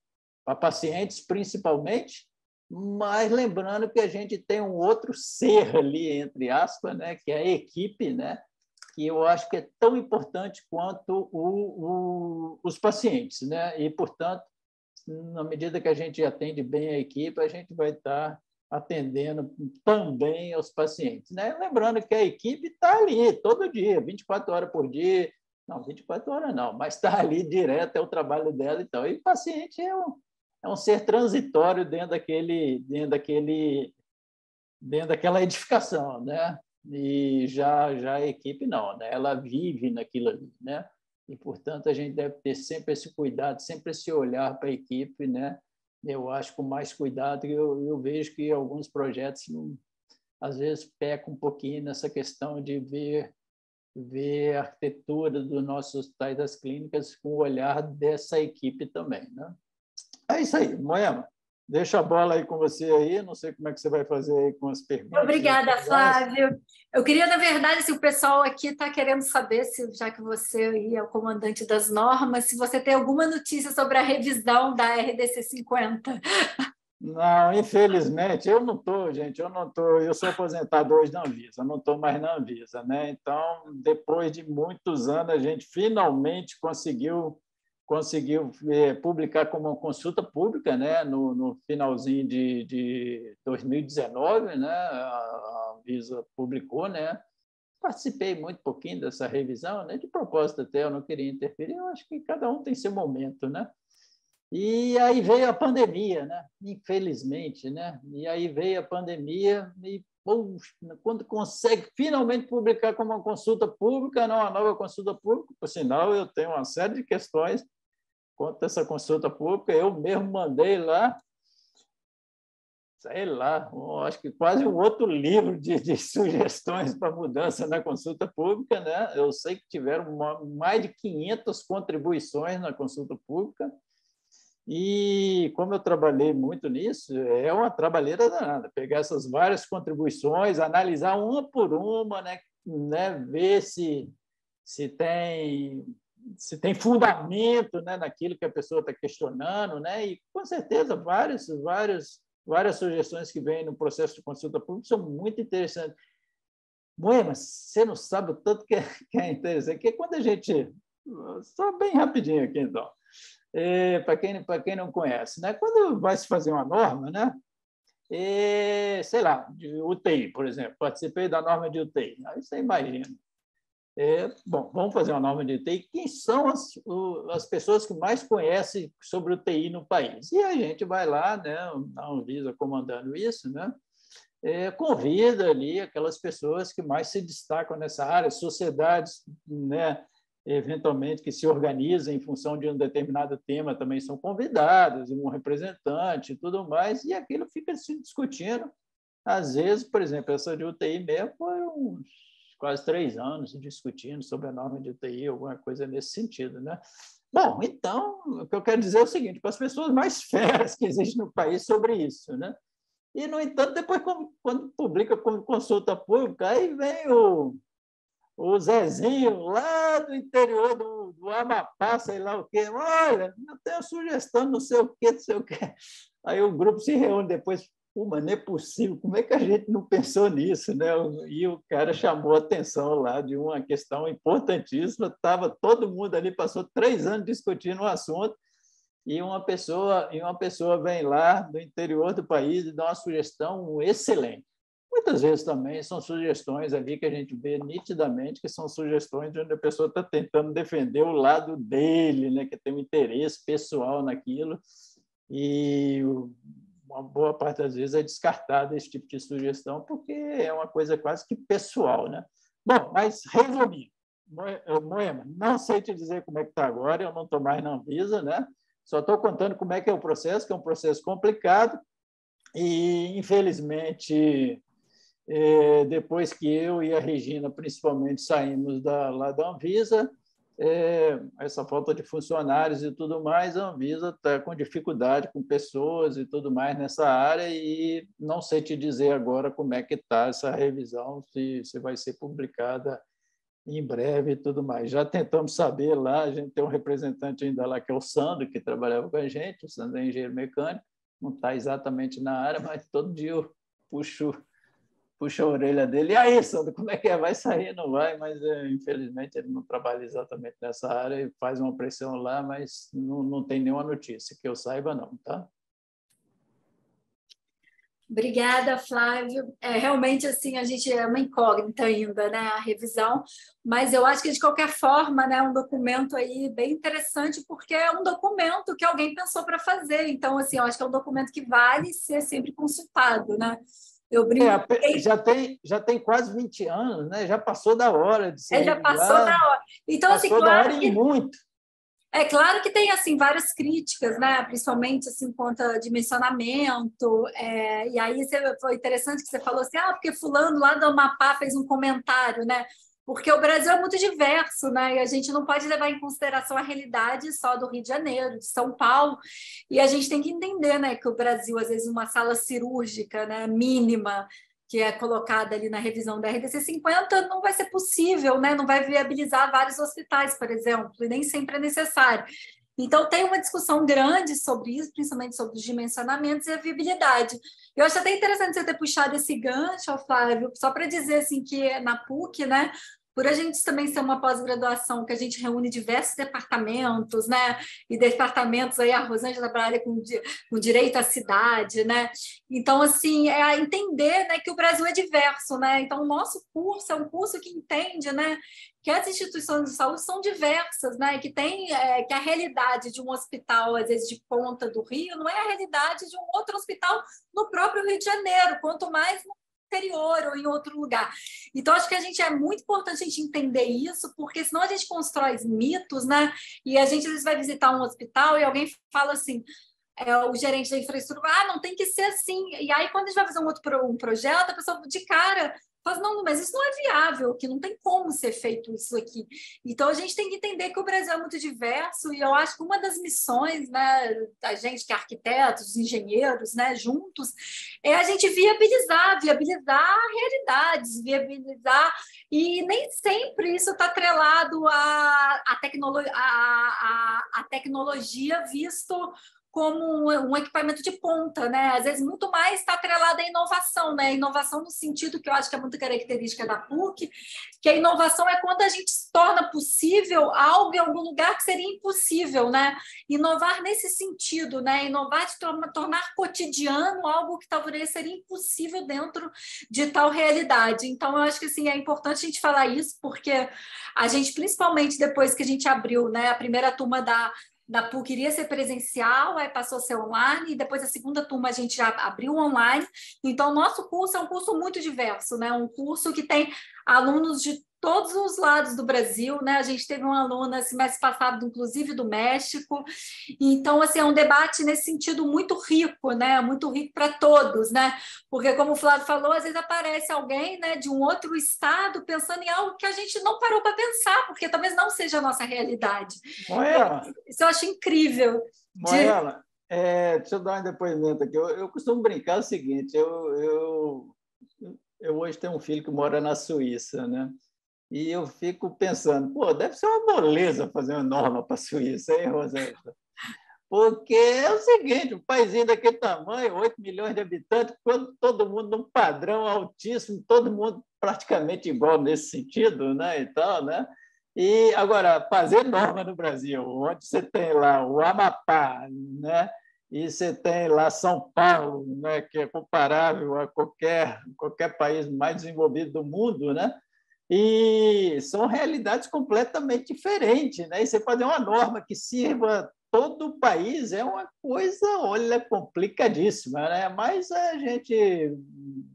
pacientes, principalmente, mas lembrando que a gente tem um outro ser ali, entre aspas, né, que é a equipe, né, que eu acho que é tão importante quanto os pacientes. Né? E, portanto, na medida que a gente atende bem a equipe, a gente vai estar atendendo também aos pacientes. Né? Lembrando que a equipe está ali todo dia, 24 horas por dia, não, 24 horas não, mas está ali direto, é o trabalho dela. Então, e o paciente é um ser transitório dentro daquela edificação, né? E já a equipe não, né? Ela vive naquilo ali, né? E, portanto, a gente deve ter sempre esse cuidado, sempre esse olhar para a equipe, né? Eu acho com mais cuidado, eu vejo que alguns projetos, às vezes, pecam um pouquinho nessa questão de ver ver a arquitetura dos nossos hospitais das clínicas com o olhar dessa equipe também, né? É isso aí, Moema. Deixa a bola aí com você aí, não sei como é que você vai fazer aí com as perguntas. Obrigada, Flávio. Eu queria, na verdade, se o pessoal aqui está querendo saber, se, já que você aí é o comandante das normas, se você tem alguma notícia sobre a revisão da RDC 50. Não, infelizmente, eu não estou, gente, eu não estou, eu sou aposentado hoje na Anvisa, não estou mais na Anvisa, né? Então, depois de muitos anos, a gente finalmente conseguiu publicar como uma consulta pública, né? No finalzinho de 2019, né? A Anvisa publicou, né? Participei muito pouquinho dessa revisão, né? De propósito até, eu não queria interferir, eu acho que cada um tem seu momento, né? E aí veio a pandemia, né? Infelizmente, né? E aí veio a pandemia e puxa, quando consegue finalmente publicar como uma consulta pública, não uma nova consulta pública, por sinal, eu tenho uma série de questões quanto a essa consulta pública, eu mesmo mandei lá, sei lá, acho que quase um outro livro de sugestões para mudança na consulta pública, né? Eu sei que tiveram mais de 500 contribuições na consulta pública. E, como eu trabalhei muito nisso, é uma trabalheira danada, pegar essas várias contribuições, analisar uma por uma, né, ver se tem fundamento, né, naquilo que a pessoa está questionando, né, e, com certeza, várias sugestões que vêm no processo de consulta pública são muito interessantes. Mas você não sabe o tanto que é interessante, que quando a gente... Só bem rapidinho aqui, então. Para quem não conhece, né? Quando vai se fazer uma norma, né? Sei lá, de UTI, por exemplo, participei da norma de UTI, aí você imagina. Bom, vamos fazer uma norma de UTI. Quem são as pessoas que mais conhecem sobre UTI no país? E a gente vai lá, né? A Anvisa comandando isso, né? Convida ali aquelas pessoas que mais se destacam nessa área, sociedades, né? Eventualmente, que se organizam em função de um determinado tema, também são convidados, um representante e tudo mais, e aquilo fica se discutindo. Às vezes, por exemplo, essa de UTI mesmo, foram quase 3 anos discutindo sobre a norma de UTI, alguma coisa nesse sentido, né? Bom, então, o que eu quero dizer é o seguinte, para as pessoas mais feras que existem no país sobre isso, né? E, no entanto, depois, quando publica como consulta pública, aí vem o Zezinho, lá do interior do Amapá, sei lá o quê. Olha, eu tenho sugestão, não sei o quê, não sei o quê. Aí o grupo se reúne depois. Mas não é possível, como é que a gente não pensou nisso, né? E o cara chamou a atenção lá de uma questão importantíssima. Estava todo mundo ali, passou 3 anos discutindo o assunto, e uma pessoa vem lá do interior do país e dá uma sugestão excelente. Muitas vezes também são sugestões ali que a gente vê nitidamente que são sugestões onde a pessoa está tentando defender o lado dele, né, que tem um interesse pessoal naquilo, e uma boa parte das vezes é descartada esse tipo de sugestão porque é uma coisa quase que pessoal, né? Bom, mas resumindo, Moema, não sei te dizer como é que está agora, eu não estou mais na Anvisa, né? Só estou contando como é que é o processo, que é um processo complicado e, infelizmente, depois que eu e a Regina, principalmente, saímos lá da Anvisa, essa falta de funcionários e tudo mais, a Anvisa está com dificuldade com pessoas e tudo mais nessa área e não sei te dizer agora como é que está essa revisão, se vai ser publicada em breve e tudo mais. Já tentamos saber lá, a gente tem um representante ainda lá, que é o Sandro, que trabalhava com a gente, o Sandro é engenheiro mecânico, não está exatamente na área, mas todo dia eu puxa a orelha dele. E aí, Sandro, como é que é? Vai sair? Não vai? Mas, infelizmente, ele não trabalha exatamente nessa área e faz uma pressão lá, mas não tem nenhuma notícia, que eu saiba, não, tá? Obrigada, Flávio. Realmente, assim, a gente é uma incógnita ainda, né, a revisão, mas eu acho que, de qualquer forma, né, é um documento aí bem interessante, porque é um documento que alguém pensou para fazer. Então, assim, eu acho que é um documento que vale ser sempre consultado, né? Eu brinco. Já tem quase 20 anos, né? Já passou da hora de ser Já passou da hora. Então, assim, passou da hora e muito. É claro que tem assim várias críticas, né? Principalmente assim quanto a dimensionamento. E aí foi interessante que você falou assim, porque fulano lá do Amapá fez um comentário, né? porque o Brasil é muito diverso, né? E a gente não pode levar em consideração a realidade só do Rio de Janeiro, de São Paulo, e a gente tem que entender, né, que o Brasil, às vezes, uma sala cirúrgica, né, mínima, que é colocada ali na revisão da RDC 50, não vai ser possível, né? Não vai viabilizar vários hospitais, por exemplo, e nem sempre é necessário. Então, tem uma discussão grande sobre isso, principalmente sobre os dimensionamentos e a viabilidade. Eu acho até interessante você ter puxado esse gancho, Flávio, só para dizer assim, que na PUC, né, por a gente também ser uma pós-graduação que a gente reúne diversos departamentos, né? E departamentos aí, a Rosângela trabalha com direito à cidade, né? Então, assim, é a entender, né, que o Brasil é diverso, né? Então, o nosso curso é um curso que entende, né, que as instituições de saúde são diversas, né? Que tem que a realidade de um hospital, às vezes, de ponta do Rio, não é a realidade de um outro hospital no próprio Rio de Janeiro, quanto mais no interior ou em outro lugar. Então, acho que é muito importante a gente entender isso, porque senão a gente constrói mitos, né? E a gente às vezes vai visitar um hospital e alguém fala assim, o gerente da infraestrutura, não tem que ser assim. E aí, quando a gente vai fazer um projeto, a pessoa de cara fala, não, mas isso não é viável, que não tem como ser feito isso aqui. Então, a gente tem que entender que o Brasil é muito diverso, e eu acho que uma das missões, né, da gente, que é arquitetos, engenheiros, né, juntos, é a gente viabilizar realidades, viabilizar, e nem sempre isso está atrelado à tecnologia visto como um equipamento de ponta, né? Às vezes muito mais está atrelada à inovação, né? Inovação no sentido que eu acho que é muito característica da PUC, que a inovação é quando a gente torna possível algo em algum lugar que seria impossível, né? Inovar nesse sentido, né? Inovar de tornar cotidiano algo que talvez seria impossível dentro de tal realidade. Então, eu acho que assim, é importante a gente falar isso, porque a gente, principalmente depois que a gente abriu, né, a primeira turma da PUC iria ser presencial, aí passou a ser online, e depois a segunda turma a gente já abriu online. Então, o nosso curso é um curso muito diverso, né? Um curso que tem alunos de todos os lados do Brasil, né? A gente teve uma aluna semestre passado, inclusive do México. Então, assim, é um debate nesse sentido muito rico, né? Muito rico para todos, né? Porque, como o Flávio falou, às vezes aparece alguém, né, de um outro estado pensando em algo que a gente não parou para pensar, porque talvez não seja a nossa realidade. Moela, Isso eu acho incrível. Moela, deixa eu dar um depoimento aqui. Eu costumo brincar o seguinte: eu hoje tenho um filho que mora na Suíça, né? E eu fico pensando, pô, deve ser uma moleza fazer uma norma para a Suíça, hein, Rosângela? Porque é o seguinte, um paísinho daquele tamanho, 8 milhões de habitantes, todo mundo num padrão altíssimo, todo mundo praticamente igual nesse sentido, né, e tal, né? E agora, fazer norma no Brasil, onde você tem lá o Amapá, né? E você tem lá São Paulo, né, que é comparável a qualquer país mais desenvolvido do mundo, né? E são realidades completamente diferentes, né? E você fazer uma norma que sirva todo o país é uma coisa, olha, complicadíssima, né? Mas a gente,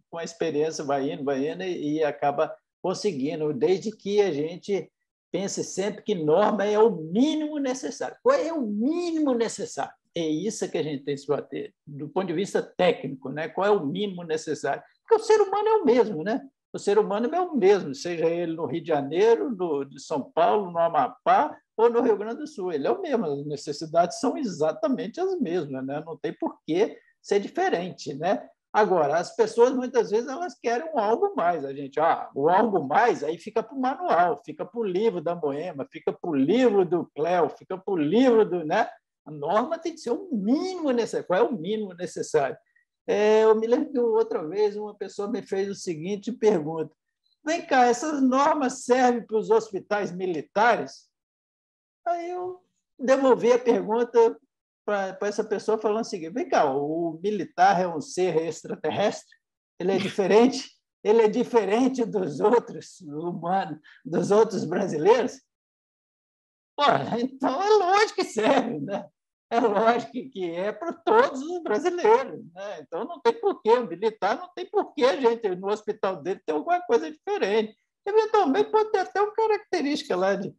com a experiência, vai indo e acaba conseguindo, desde que a gente pense sempre que norma é o mínimo necessário. Qual é o mínimo necessário? É isso que a gente tem que se bater, do ponto de vista técnico, né? Qual é o mínimo necessário? Porque o ser humano é o mesmo, né? O ser humano é o mesmo, seja ele no Rio de Janeiro, de São Paulo, no Amapá ou no Rio Grande do Sul. Ele é o mesmo, as necessidades são exatamente as mesmas, né? Não tem por que ser diferente, né? Agora, as pessoas, muitas vezes, elas querem um algo mais. A gente, o algo mais, aí fica para o manual, fica para o livro da Moema, fica para o livro do Cléo, fica para o livro do... Né? A norma tem que ser o mínimo necessário. Qual é o mínimo necessário? Eu me lembro que outra vez uma pessoa me fez o seguinte pergunta: vem cá, essas normas servem para os hospitais militares? Aí eu devolvi a pergunta para essa pessoa falando o seguinte: vem cá, o militar é um ser extraterrestre? Ele é diferente? Ele é diferente dos outros humanos, dos outros brasileiros? Olha, então é lógico que serve, né? É lógico que é para todos os brasileiros, né? Então não tem porquê, o militar não tem porquê a gente, no hospital dele, ter alguma coisa diferente. Eventualmente pode ter até uma característica lá de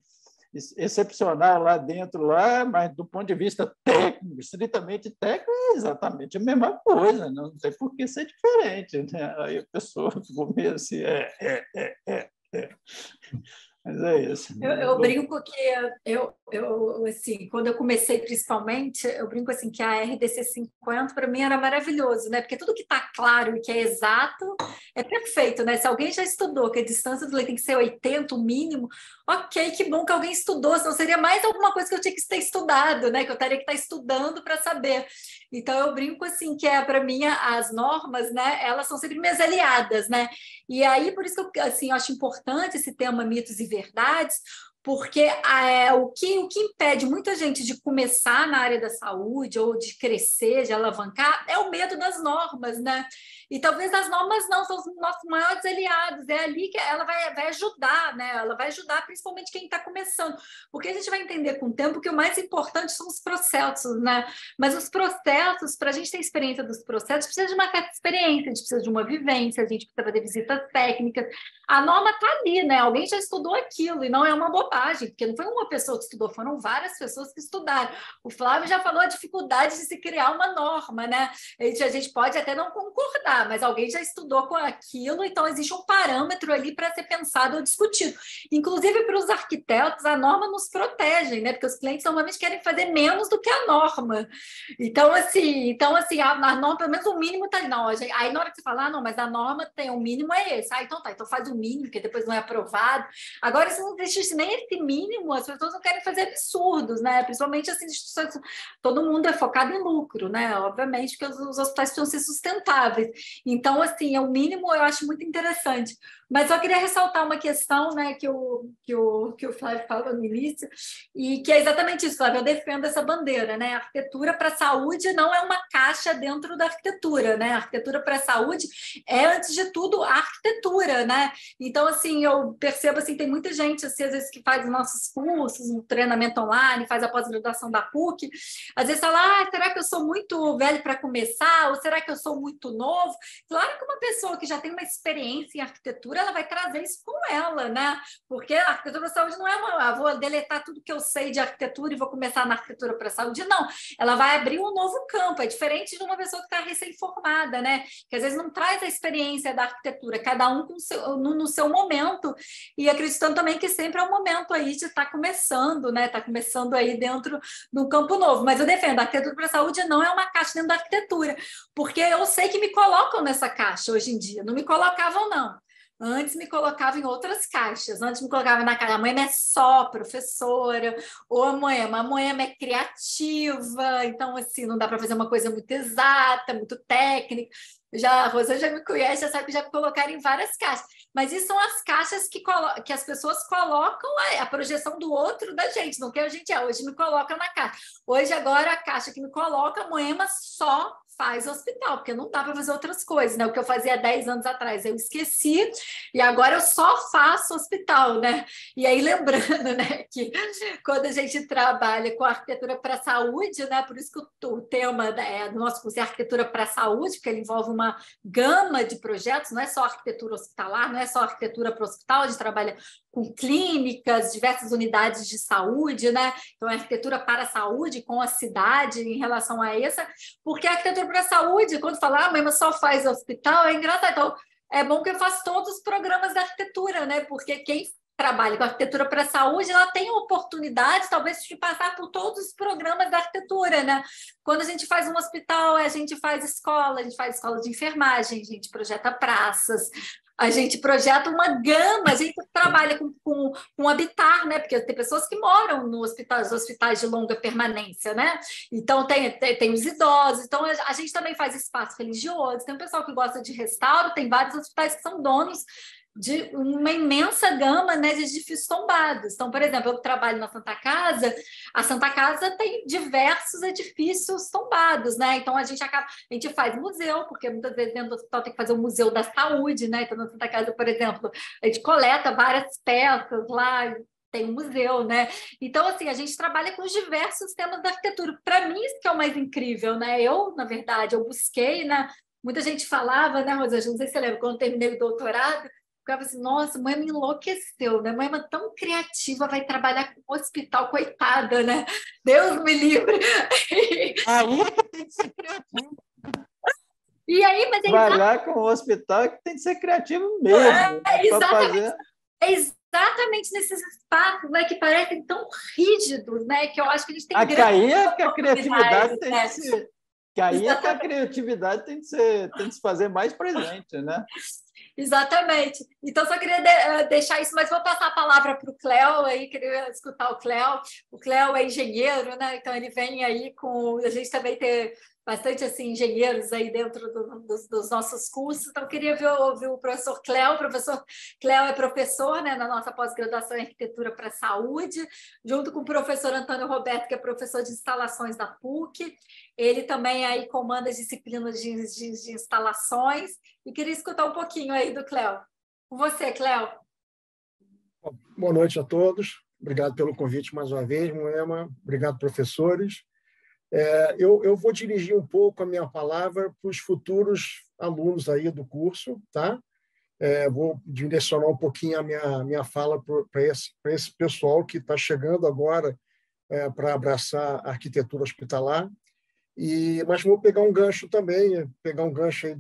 excepcional lá dentro, lá, mas do ponto de vista técnico, estritamente técnico, é exatamente a mesma coisa, não tem por que ser diferente, né? Aí a pessoa ficou meio assim, Mas é isso. Eu brinco que assim, quando eu comecei principalmente, eu brinco assim que a RDC 50 para mim era maravilhoso, né? Porque tudo que está claro e que é exato é perfeito, né? Se alguém já estudou que a distância do leite tem que ser 80 o mínimo, ok, que bom que alguém estudou, senão seria mais alguma coisa que eu tinha que ter estudado, né? Que eu teria que estar estudando para saber. Então eu brinco assim que para mim as normas, né? Elas são sempre minhas aliadas, né? E aí por isso que eu assim, eu acho importante esse tema mitos e verdades, porque o que impede muita gente de começar na área da saúde ou de crescer, de alavancar, é o medo das normas, né? E talvez as normas não são os nossos maiores aliados, é ali que ela vai ajudar, né? Ela vai ajudar principalmente quem está começando, porque a gente vai entender com o tempo que o mais importante são os processos, né? Mas os processos, para a gente ter experiência dos processos, precisa de uma certa experiência, a gente precisa de uma vivência, a gente precisa fazer visitas técnicas. A norma está ali, né? Alguém já estudou aquilo, e não é uma bobagem, porque não foi uma pessoa que estudou, foram várias pessoas que estudaram. O Flávio já falou a dificuldade de se criar uma norma, né? A gente pode até não concordar, mas alguém já estudou com aquilo, então existe um parâmetro ali para ser pensado ou discutido. Inclusive, para os arquitetos, a norma nos protege, né? Porque os clientes normalmente querem fazer menos do que a norma. Então, assim a norma, pelo menos o mínimo está ali. Não, aí na hora que você fala, não, mas a norma tem o mínimo é esse. Então tá, então faz o mínimo, porque depois não é aprovado. Agora, se não existe nem esse mínimo, as pessoas não querem fazer absurdos, né? Principalmente assim, instituições, todo mundo é focado em lucro, né? Obviamente, porque os hospitais precisam ser sustentáveis. Então, assim, é o mínimo, eu acho muito interessante. Mas eu queria ressaltar uma questão, né, que o Flávio falou no início, e que é exatamente isso, Flávio, eu defendo essa bandeira, né? A arquitetura para a saúde não é uma caixa dentro da arquitetura, né? A arquitetura para a saúde é, antes de tudo, a arquitetura, né? Então, assim, eu percebo, assim, tem muita gente, assim, às vezes, que faz os nossos cursos, um treinamento online, faz a pós-graduação da PUC, às vezes fala, será que eu sou muito velho para começar? Ou será que eu sou muito novo? Claro que uma pessoa que já tem uma experiência em arquitetura, ela vai trazer isso com ela, né? Porque a arquitetura para a saúde não é vou deletar tudo que eu sei de arquitetura e vou começar na arquitetura para a saúde, não. Ela vai abrir um novo campo, é diferente de uma pessoa que está recém-formada, né? Que às vezes não traz a experiência da arquitetura, cada um no seu momento, e acreditando também que sempre é um momento aí de estar começando, né? Está começando aí dentro de um campo novo. Mas eu defendo, a arquitetura para a saúde não é uma caixa dentro da arquitetura, porque eu sei que me colocam nessa caixa hoje em dia, não me colocavam, não. Antes me colocava em outras caixas. Antes me colocava na caixa, a Moema é só professora, ou a Moema é criativa, então assim, não dá para fazer uma coisa muito exata, muito técnica. A Rosângela já me conhece, já sabe que já me colocaram em várias caixas. Mas isso são as caixas que as pessoas colocam a projeção do outro da gente, não que a gente é. Hoje me coloca na caixa. Hoje, agora, a caixa que me coloca, a Moema só faz hospital, porque não dá para fazer outras coisas, né? O que eu fazia 10 anos atrás, eu esqueci, e agora eu só faço hospital, né? E aí, lembrando, né, que quando a gente trabalha com arquitetura para a saúde, né? Por isso que o tema do nosso curso é arquitetura para a saúde, porque ele envolve uma gama de projetos, não é só arquitetura hospitalar, não é só arquitetura para o hospital, a gente trabalha com clínicas, diversas unidades de saúde, né? Então, é arquitetura para a saúde, com a cidade em relação a essa, porque a arquitetura para a saúde, quando falar, mas só faz hospital, é engraçado. Então, é bom que eu faça todos os programas da arquitetura, né? Porque quem trabalha com arquitetura para a saúde, ela tem a oportunidade, talvez, de passar por todos os programas da arquitetura, né? Quando a gente faz um hospital, a gente faz escola, a gente faz escola de enfermagem, a gente projeta praças, a gente projeta uma gama, a gente trabalha com habitar, né? Porque tem pessoas que moram no hospital, nos hospitais de longa permanência, né? Então, tem os idosos, então a gente também faz espaço religioso, tem um pessoal que gosta de restauro, tem vários hospitais que são donos de uma imensa gama, né, de edifícios tombados. Então, por exemplo, eu trabalho na Santa Casa, a Santa Casa tem diversos edifícios tombados, né? Então a gente faz museu, porque muitas vezes dentro do hospital tem que fazer o museu da saúde, né? Então, na Santa Casa, por exemplo, a gente coleta várias peças lá, tem um museu, né? Então, assim, a gente trabalha com os diversos temas da arquitetura. Para mim, isso que é o mais incrível, né? Eu, na verdade, eu busquei, né? Muita gente falava, né, Rosângela? Não sei se você lembra, quando eu terminei o doutorado, ficava assim, nossa, mãe me enlouqueceu, né? Mãe é tão criativa, vai trabalhar com hospital, coitada, né? Deus me livre. Aí tem que ser criativo. E aí, mas trabalhar com o hospital é que tem que ser criativo mesmo. Exatamente. É exatamente nesses espaços, né, que parecem tão rígidos, né, que eu acho que a gente tem Que aí grandes é que a criatividade oportunidades, tem né? que ser, que aí é que a Exatamente. criatividade tem que se fazer mais presente, né? Exatamente. Então, só queria deixar isso, mas vou passar a palavra para o Cléo, aí queria escutar o Cléo. O Cléo é engenheiro, né? Então ele vem aí com. A gente também tem bastante assim, engenheiros aí dentro dos nossos cursos. Então, queria ouvir o professor Cléo. O professor Cléo é professor, né, na nossa pós-graduação em arquitetura para a saúde, junto com o professor Antônio Roberto, que é professor de instalações da PUC. Ele também aí comanda as disciplinas de instalações. E queria escutar um pouquinho aí do Cléo. Com você, Cléo. Boa noite a todos. Obrigado pelo convite mais uma vez, Moema. Obrigado, professores. Eu vou dirigir um pouco a minha palavra para os futuros alunos aí do curso, tá? Vou direcionar um pouquinho a minha fala para esse pessoal que está chegando agora para abraçar a arquitetura hospitalar. Mas vou pegar um gancho também, pegar um gancho aí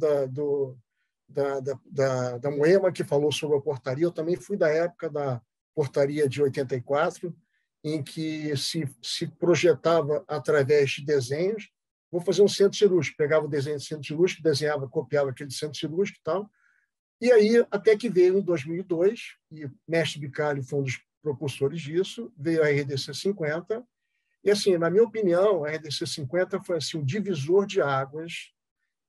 da Moema, que falou sobre a portaria. Eu também fui da época da portaria de 84, em que se projetava através de desenhos. Vou fazer um centro cirúrgico, pegava o desenho de centro cirúrgico, desenhava, copiava aquele centro cirúrgico e tal. E aí, até que veio em 2002, e o mestre Bicalho foi um dos propulsores disso, veio a RDC 50. E, assim, na minha opinião, a RDC 50 foi assim, um divisor de águas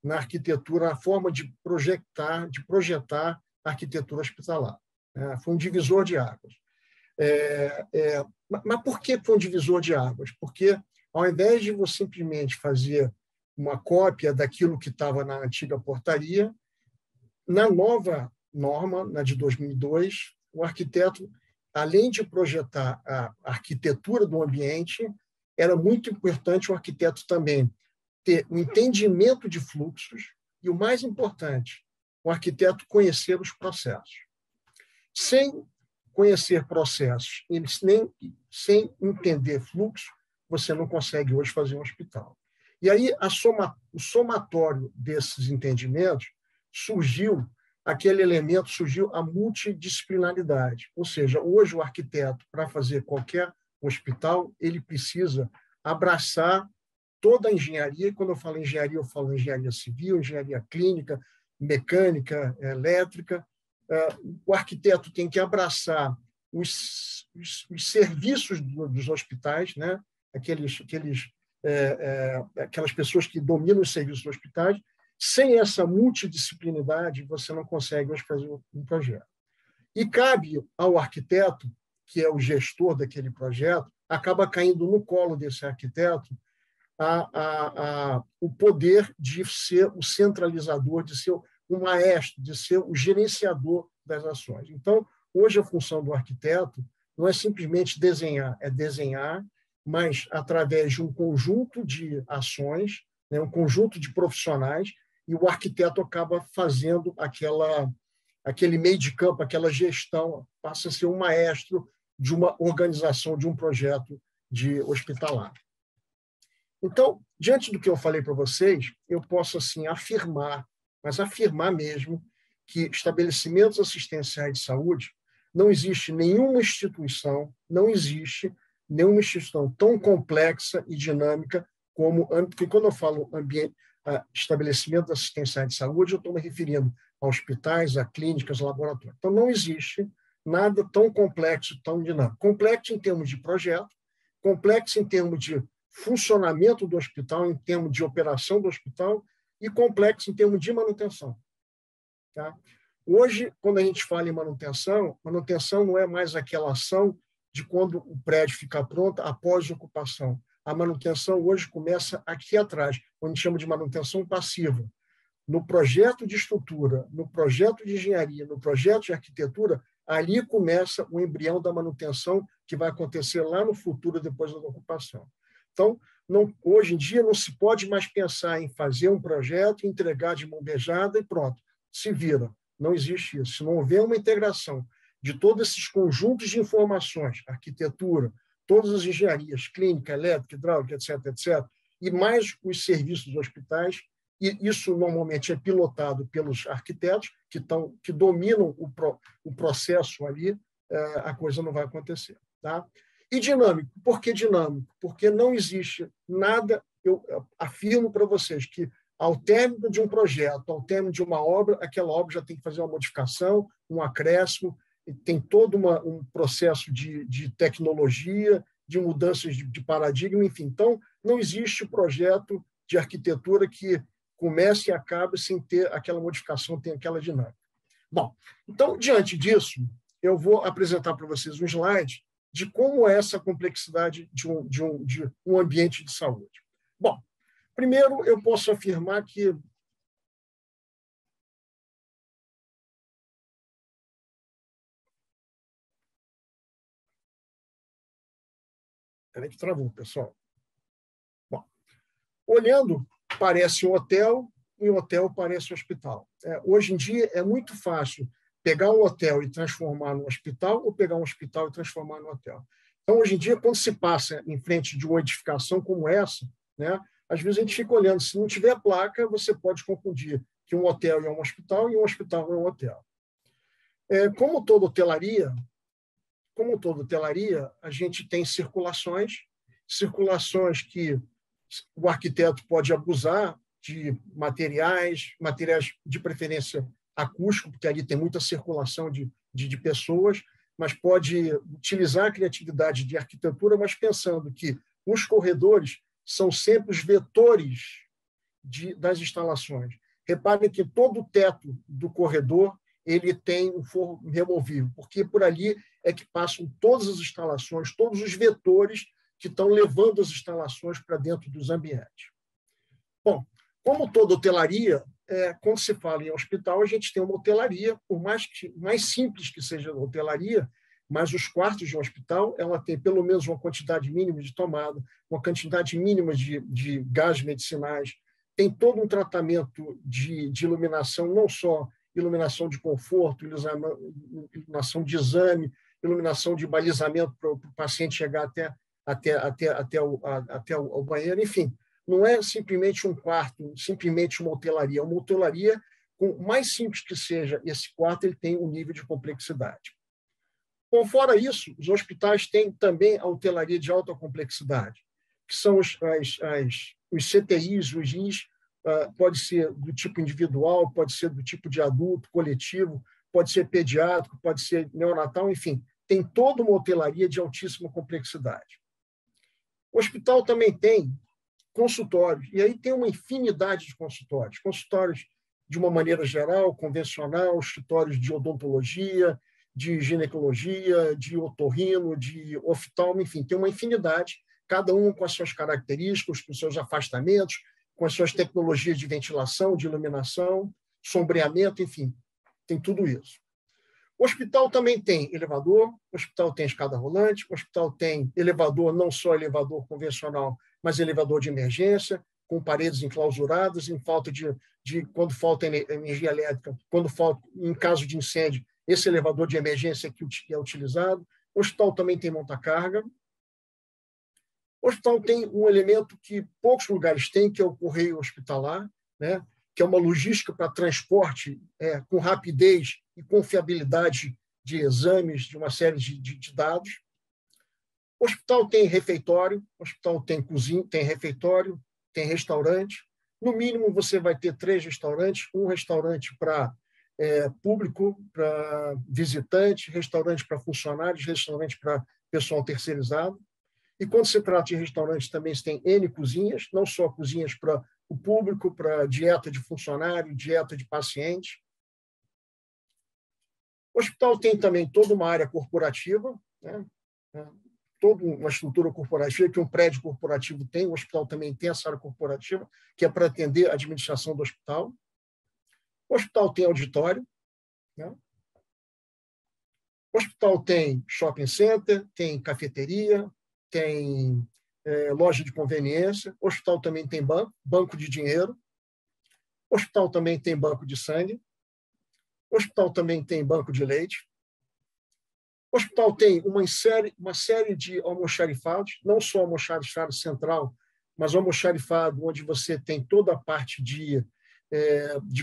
na arquitetura, na forma de projetar a arquitetura hospitalar. Foi um divisor de águas. Mas por que foi um divisor de águas? Porque, ao invés de você simplesmente fazer uma cópia daquilo que estava na antiga portaria, na nova norma, na de 2002, o arquiteto, além de projetar a arquitetura do ambiente, era muito importante o arquiteto também ter um entendimento de fluxos e, o mais importante, o arquiteto conhecer os processos. Sem conhecer processos, sem entender fluxo, você não consegue hoje fazer um hospital. E aí, o somatório desses entendimentos surgiu a multidisciplinaridade. Ou seja, hoje o arquiteto, para fazer qualquer hospital, ele precisa abraçar toda a engenharia. E quando eu falo engenharia civil, engenharia clínica, mecânica, elétrica. O arquiteto tem que abraçar os serviços dos hospitais, né? Aquelas pessoas que dominam os serviços dos hospitais. Sem essa multidisciplinaridade, você não consegue hoje fazer um projeto. E cabe ao arquiteto, que é o gestor daquele projeto, acaba caindo no colo desse arquiteto o poder de ser o centralizador, de ser o maestro, de ser o gerenciador das ações. Então, hoje a função do arquiteto não é simplesmente desenhar, é desenhar, mas através de um conjunto de ações, né, um conjunto de profissionais, e o arquiteto acaba fazendo aquele meio de campo, aquela gestão, passa a ser um maestro de uma organização, de um projeto de hospitalar. Então, diante do que eu falei para vocês, eu posso assim afirmar, mas afirmar mesmo, que estabelecimentos assistenciais de saúde não existe nenhuma instituição tão complexa e dinâmica como, porque quando eu falo estabelecimento assistencial de saúde, eu estou me referindo a hospitais, a clínicas, a laboratórios. Então, não existe nada tão complexo, tão dinâmico. Complexo em termos de projeto, complexo em termos de funcionamento do hospital, em termos de operação do hospital, e complexo em termos de manutenção. Tá? Hoje, quando a gente fala em manutenção não é mais aquela ação de quando o prédio fica pronto após a ocupação. A manutenção hoje começa aqui atrás, onde a gente chama de manutenção passiva. No projeto de estrutura, no projeto de engenharia, no projeto de arquitetura, ali começa o embrião da manutenção que vai acontecer lá no futuro, depois da ocupação. Então, hoje em dia, não se pode mais pensar em fazer um projeto, entregar de mão beijada e pronto, se vira. Não existe isso. Se não houver uma integração de todos esses conjuntos de informações, arquitetura, todas as engenharias, clínica, elétrica, hidráulica, etc., e mais os serviços dos hospitais, e isso normalmente é pilotado pelos arquitetos que dominam o processo ali, a coisa não vai acontecer. Tá? E dinâmico. Por que dinâmico? Porque não existe nada, eu afirmo para vocês que ao término de um projeto, ao término de uma obra, aquela obra já tem que fazer uma modificação, um acréscimo, tem todo um processo de tecnologia, de mudanças de paradigma, enfim. Então, não existe projeto de arquitetura que comece e acabe sem ter aquela modificação, tem aquela dinâmica. Bom, então, diante disso, eu vou apresentar para vocês um slide de como é essa complexidade de um ambiente de saúde. Bom, primeiro, eu posso afirmar que Peraí que travou, pessoal. Bom, olhando, parece um hotel, e um hotel parece um hospital. Hoje em dia, é muito fácil pegar um hotel e transformar num hospital, ou pegar um hospital e transformar num hotel. Então, hoje em dia, quando se passa em frente de uma edificação como essa, né, às vezes a gente fica olhando, se não tiver placa, você pode confundir que um hotel é um hospital e um hospital é um hotel. Como toda hotelaria, a gente tem circulações que o arquiteto pode abusar de materiais de preferência acústico, porque ali tem muita circulação de pessoas, mas pode utilizar a criatividade de arquitetura, mas pensando que os corredores são sempre os vetores das instalações. Reparem que todo o teto do corredor ele tem um forro removível, porque por ali é que passam todas as instalações, todos os vetores que estão levando as instalações para dentro dos ambientes. Bom, como toda hotelaria, quando se fala em hospital, a gente tem uma hotelaria, por mais simples que seja a hotelaria, mas os quartos de um hospital, ela tem pelo menos uma quantidade mínima de tomada, uma quantidade mínima de gases medicinais, tem todo um tratamento de iluminação, não só iluminação de conforto, iluminação de exame, iluminação de balizamento para o paciente chegar até o banheiro, enfim. Não é simplesmente um quarto, simplesmente uma hotelaria. Uma hotelaria, com mais simples que seja esse quarto, ele tem um nível de complexidade. Bom, fora isso, os hospitais têm também a hotelaria de alta complexidade, que são os CTIs, os INs, pode ser do tipo individual, pode ser do tipo de adulto, coletivo, pode ser pediátrico, pode ser neonatal, enfim, tem toda uma hotelaria de altíssima complexidade. O hospital também tem consultórios, e aí tem uma infinidade de consultórios. Consultórios de uma maneira geral, convencional, escritórios de odontologia, de ginecologia, de otorrino, de oftalmo, enfim, tem uma infinidade, cada um com as suas características, com os seus afastamentos, com as suas tecnologias de ventilação, de iluminação, sombreamento, enfim, tem tudo isso. O hospital também tem elevador, o hospital tem escada rolante, o hospital tem elevador, não só elevador convencional, mas elevador de emergência, com paredes enclausuradas, quando falta energia elétrica, em caso de incêndio, esse elevador de emergência que é utilizado. O hospital também tem monta-carga. O hospital tem um elemento que poucos lugares têm, que é o correio hospitalar, né? Que é uma logística para transporte com rapidez e confiabilidade de exames, de uma série de dados. O hospital tem refeitório, o hospital tem cozinha, tem refeitório, tem restaurante. No mínimo, você vai ter 3 restaurantes, um restaurante para público, para visitante, restaurante para funcionários, restaurante para pessoal terceirizado. E quando se trata de restaurantes, também se tem N cozinhas, não só cozinhas para o público, para dieta de funcionário, dieta de paciente. O hospital tem também toda uma área corporativa, né? Toda uma estrutura corporativa que um prédio corporativo tem, o hospital também tem essa área corporativa, que é para atender a administração do hospital. O hospital tem auditório, né? O hospital tem shopping center, tem cafeteria, tem loja de conveniência. O hospital também tem banco de dinheiro. O hospital também tem banco de sangue. O hospital também tem banco de leite. O hospital tem uma série de almoxarifados, não só almoxarifado central, mas o almoxarifado, onde você tem toda a parte de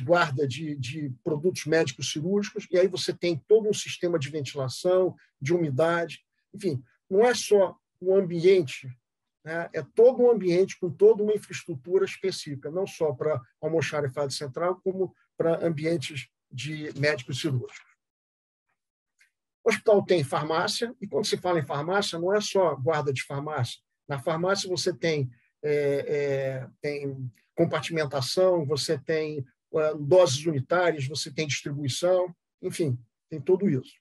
guarda de produtos médicos cirúrgicos, e aí você tem todo um sistema de ventilação, de umidade, enfim, não é só o ambiente, né? É todo um ambiente com toda uma infraestrutura específica, não só para almoxarifado central, como para ambientes de médicos cirúrgicos. O hospital tem farmácia, e quando se fala em farmácia, não é só guarda de farmácia. Na farmácia você tem compartimentação, você tem doses unitárias, você tem distribuição, enfim, tem tudo isso.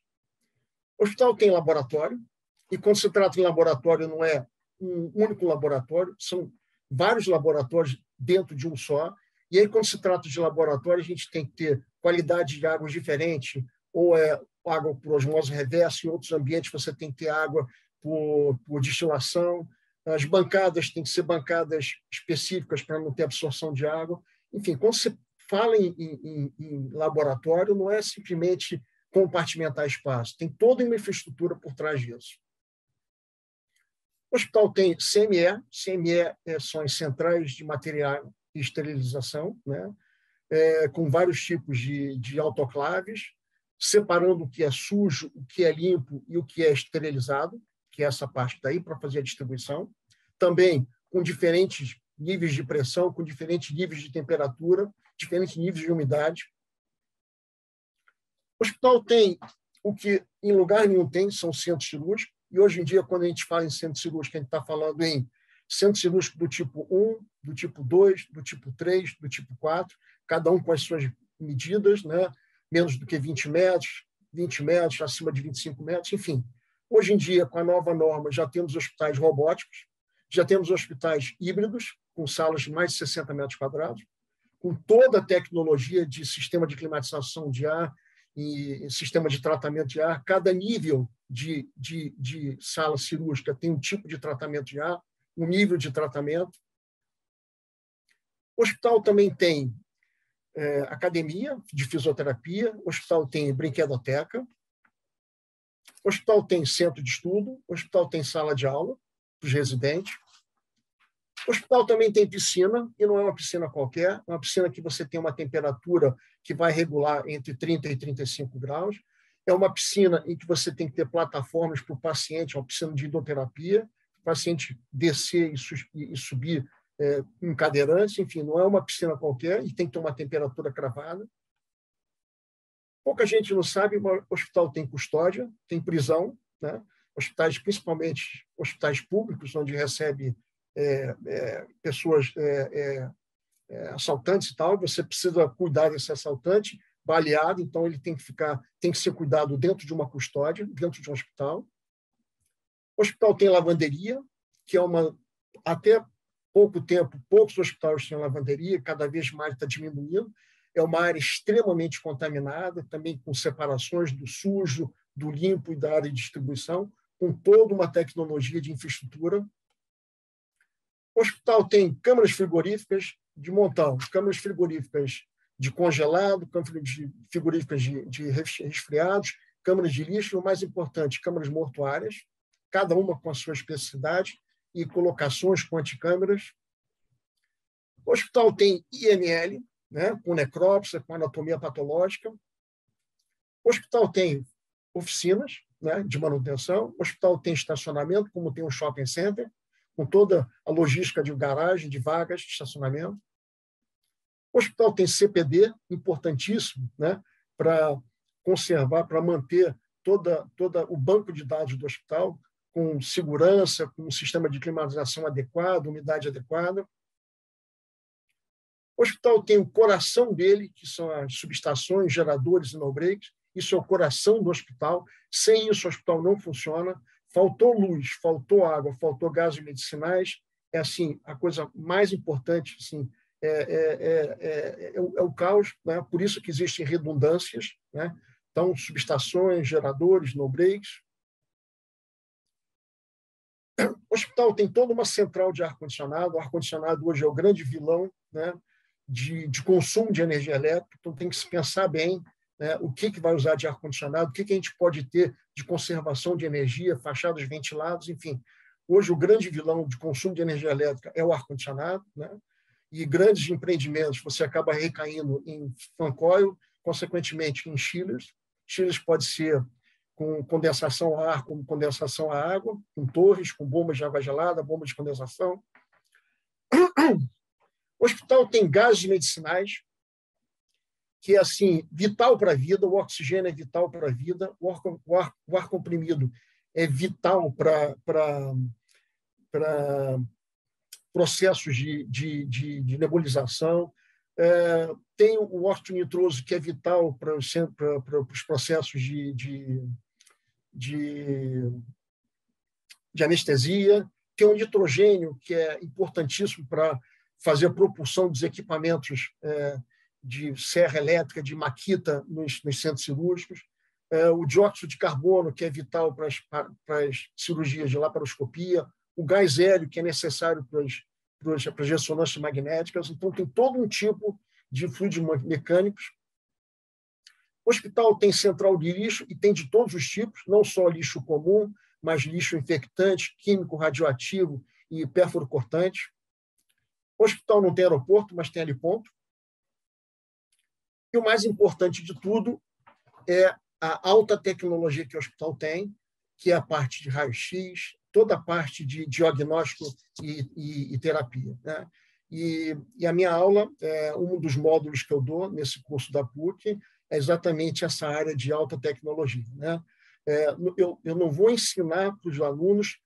O hospital tem laboratório, e quando se trata em laboratório, não é um único laboratório, são vários laboratórios dentro de um só, e aí, quando se trata de laboratório, a gente tem que ter qualidade de água diferente, ou água por osmose reversa, em outros ambientes você tem que ter água por destilação, as bancadas têm que ser bancadas específicas para não ter absorção de água. Enfim, quando se fala em laboratório, não é simplesmente compartimentar espaço, tem toda uma infraestrutura por trás disso. O hospital tem CME, são as centrais de material e esterilização, né? Com vários tipos de autoclaves, separando o que é sujo, o que é limpo e o que é esterilizado, que é essa parte daí, para fazer a distribuição. Também com diferentes níveis de pressão, com diferentes níveis de temperatura, diferentes níveis de umidade. O hospital tem o que em lugar nenhum tem, são centros cirúrgicos, e hoje em dia, quando a gente fala em centro cirúrgico, a gente está falando em centro cirúrgico do tipo 1, do tipo 2, do tipo 3, do tipo 4, cada um com as suas medidas, né? Menos do que 20 metros, acima de 25 metros, enfim. Hoje em dia, com a nova norma, já temos hospitais robóticos, já temos hospitais híbridos, com salas de mais de 60 metros quadrados, com toda a tecnologia de sistema de climatização de ar e sistema de tratamento de ar. Cada nível de sala cirúrgica tem um tipo de tratamento de ar, um nível de tratamento. O hospital também tem academia de fisioterapia, o hospital tem brinquedoteca, o hospital tem centro de estudo, o hospital tem sala de aula para os residentes. O hospital também tem piscina, e não é uma piscina qualquer, é uma piscina que você tem uma temperatura que vai regular entre 30 e 35 graus. É uma piscina em que você tem que ter plataformas para o paciente, uma piscina de hidroterapia, o paciente descer e subir em cadeirantes, enfim, não é uma piscina qualquer e tem que ter uma temperatura cravada. Pouca gente não sabe, mas o hospital tem custódia, tem prisão, né? Hospitais, principalmente hospitais públicos, onde recebe pessoas assaltantes e tal, você precisa cuidar desse assaltante baleado, então ele tem que ser cuidado dentro de uma custódia, dentro de um hospital. O hospital tem lavanderia, que é até pouco tempo, poucos hospitais tinham lavanderia, cada vez mais está diminuindo. É uma área extremamente contaminada, também com separações do sujo, do limpo e da área de distribuição, com toda uma tecnologia de infraestrutura. O hospital tem câmaras frigoríficas de montão, câmaras frigoríficas de congelado, câmaras frigoríficas de resfriados, câmaras de lixo e, o mais importante, câmaras mortuárias, cada uma com a sua especificidade, e colocações com anticâmeras. O hospital tem IML, né, com necrópsia, com anatomia patológica. O hospital tem oficinas, né, de manutenção. O hospital tem estacionamento, como tem um shopping center, com toda a logística de garagem, de vagas, de estacionamento. O hospital tem CPD, importantíssimo, né, para conservar, para manter todo o banco de dados do hospital, com segurança, com um sistema de climatização adequado, umidade adequada. O hospital tem o coração dele, que são as subestações, geradores e no-breaks. Isso é o coração do hospital. Sem isso, o hospital não funciona. Faltou luz, faltou água, faltou gases medicinais. É assim, a coisa mais importante assim, é o caos, né? Por isso que existem redundâncias, né? Então, subestações, geradores, no-breaks. O hospital tem toda uma central de ar-condicionado. O ar-condicionado hoje é o grande vilão, né, de consumo de energia elétrica. Então, tem que se pensar bem, né, o que vai usar de ar-condicionado, o que a gente pode ter de conservação de energia, fachados ventilados, enfim. Hoje, o grande vilão de consumo de energia elétrica é o ar-condicionado, né? E grandes empreendimentos você acaba recaindo em fan coil, consequentemente em chillers. Chillers pode ser com condensação a ar, com condensação a água, com torres, com bombas de água gelada, bombas de condensação. O hospital tem gases medicinais, que é assim, vital para a vida, o oxigênio é vital para a vida, o ar comprimido é vital para processos de nebulização. Tem o óxido nitroso, que é vital para os processos de anestesia. Tem o nitrogênio, que é importantíssimo para fazer a propulsão dos equipamentos de serra elétrica, de maquita nos centros cirúrgicos. O dióxido de carbono, que é vital para as cirurgias de laparoscopia. O gás hélio, que é necessário para as ressonâncias magnéticas. Então, tem todo um tipo de fluidos mecânicos. O hospital tem central de lixo, e tem de todos os tipos, não só lixo comum, mas lixo infectante, químico, radioativo e pérfuro-cortante. O hospital não tem aeroporto, mas tem heliponto. E o mais importante de tudo é a alta tecnologia que o hospital tem, que é a parte de raio-x, toda a parte de diagnóstico e terapia, né? E a minha aula, um dos módulos que eu dou nesse curso da PUC, é exatamente essa área de alta tecnologia, né? Eu não vou ensinar para os alunos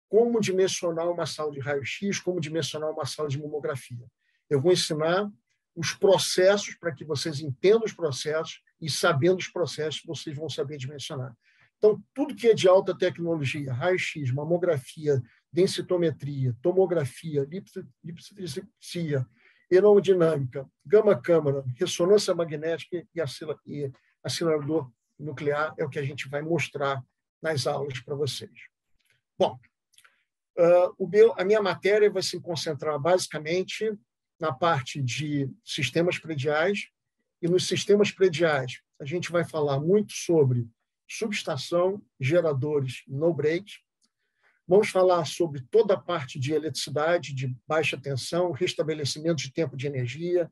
como dimensionar uma sala de raio-x, como dimensionar uma sala de mamografia. Eu vou ensinar os processos para que vocês entendam os processos, e sabendo os processos, vocês vão saber dimensionar. Então, tudo que é de alta tecnologia, raio-x, mamografia, densitometria, tomografia, lipidipsia, hemodinâmica, gama-câmara, ressonância magnética e acelerador nuclear, é o que a gente vai mostrar nas aulas para vocês. Bom, a minha matéria vai se concentrar basicamente na parte de sistemas prediais, e nos sistemas prediais a gente vai falar muito sobre subestação, geradores, no-break. Vamos falar sobre toda a parte de eletricidade, de baixa tensão, restabelecimento de tempo de energia,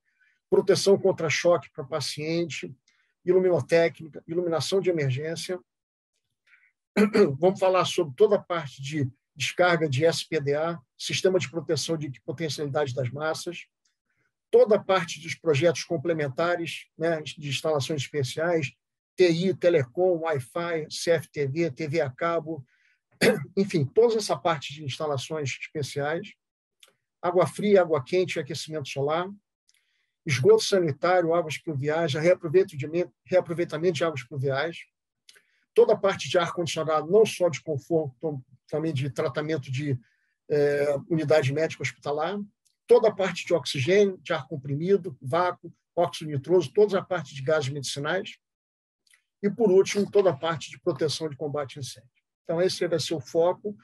proteção contra choque para paciente, iluminotécnica, iluminação de emergência. Vamos falar sobre toda a parte de descarga de SPDA, sistema de proteção de potencialidade das massas, toda a parte dos projetos complementares, né, de instalações especiais, TI, telecom, Wi-Fi, CFTV, TV a cabo, enfim, toda essa parte de instalações especiais, água fria, água quente, aquecimento solar, esgoto sanitário, águas pluviais, reaproveitamento de águas pluviais, toda a parte de ar-condicionado, não só de conforto, também de tratamento de unidade médica hospitalar, toda a parte de oxigênio, de ar comprimido, vácuo, óxido nitroso, toda a parte de gases medicinais, e, por último, toda a parte de proteção de combate a incêndio. Então, esse vai ser o foco.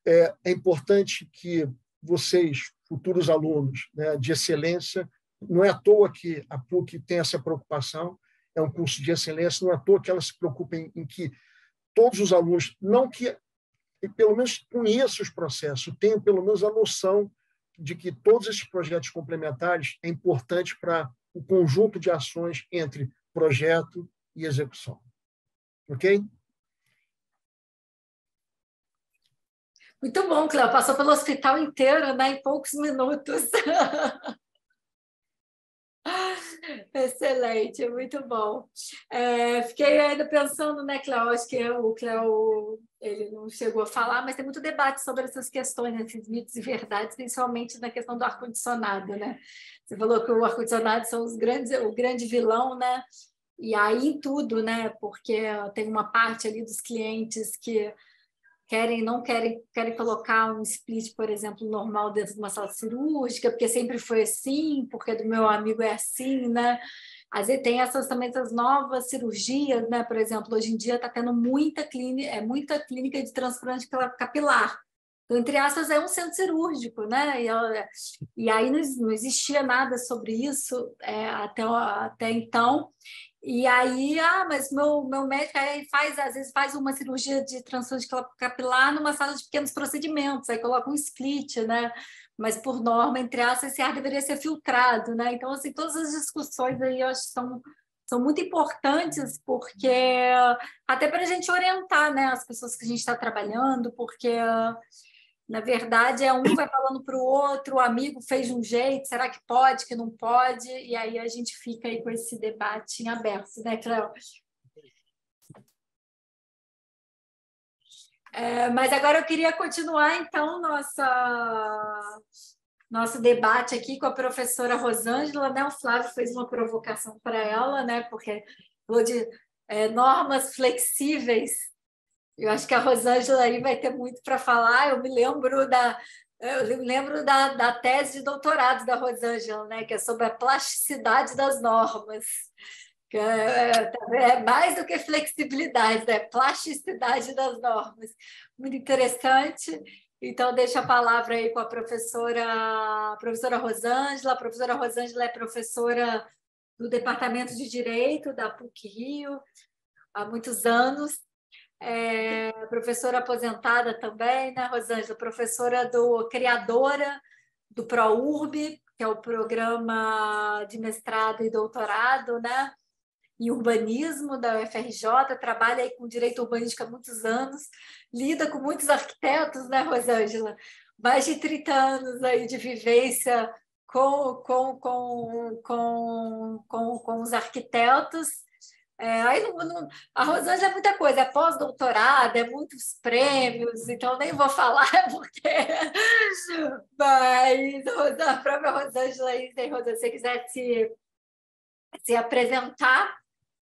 É importante que vocês, futuros alunos, né, de excelência, não é à toa que a PUC tem essa preocupação, é um curso de excelência, não é à toa que ela se preocupa em que todos os alunos, não que pelo menos conheçam os processos, tenham pelo menos a noção de que todos esses projetos complementares é importante para o conjunto de ações entre projeto e execução. Ok? Muito bom, Cléo. Passou pelo hospital inteiro, né, em poucos minutos. Excelente, muito bom. Fiquei ainda pensando, né, Cléo? Acho que o Cléo ele não chegou a falar, mas tem muito debate sobre essas questões, esses mitos e verdades, principalmente na questão do ar-condicionado, né? Você falou que o ar-condicionado são o grande vilão, né? E aí em tudo, né? Porque tem uma parte ali dos clientes que não querem colocar um split, por exemplo, normal dentro de uma sala cirúrgica, porque sempre foi assim, porque do meu amigo é assim, né? Às vezes tem também essas novas cirurgias, né? Por exemplo, hoje em dia está tendo muita clínica de transplante capilar. Então, entre aspas, é um centro cirúrgico, né? E aí não existia nada sobre isso até então. E aí, mas meu médico aí às vezes faz uma cirurgia de transfusão capilar numa sala de pequenos procedimentos, aí coloca um split, né? Mas por norma, entre aspas, esse ar deveria ser filtrado, né? Então, assim, todas as discussões aí eu acho que são muito importantes, porque até para a gente orientar, né, as pessoas que a gente está trabalhando, porque na verdade um vai falando para o outro, o amigo fez de um jeito, será que pode, que não pode? E aí a gente fica aí com esse debate em aberto, né, Cléo? Mas agora eu queria continuar, então, nosso debate aqui com a professora Rosângela, né? O Flávio fez uma provocação para ela, né? Porque falou de normas flexíveis. Eu acho que a Rosângela aí vai ter muito para falar. Eu me lembro da tese de doutorado da Rosângela, né? Que é sobre a plasticidade das normas. Que é mais do que flexibilidade, né? Plasticidade das normas. Muito interessante. Então, deixo a palavra aí com a professora Rosângela. A professora Rosângela é professora do Departamento de Direito da PUC-Rio há muitos anos. Professora aposentada também, né, Rosângela? Criadora do ProURB, que é o programa de mestrado e doutorado, né, em urbanismo da UFRJ, trabalha aí com direito urbanístico há muitos anos, lida com muitos arquitetos, né, Rosângela? Mais de 30 anos aí de vivência com os arquitetos. A Rosângela é muita coisa, é pós-doutorado, é muitos prêmios, então nem vou falar porque. Mas a própria Rosângela, se você quiser se apresentar,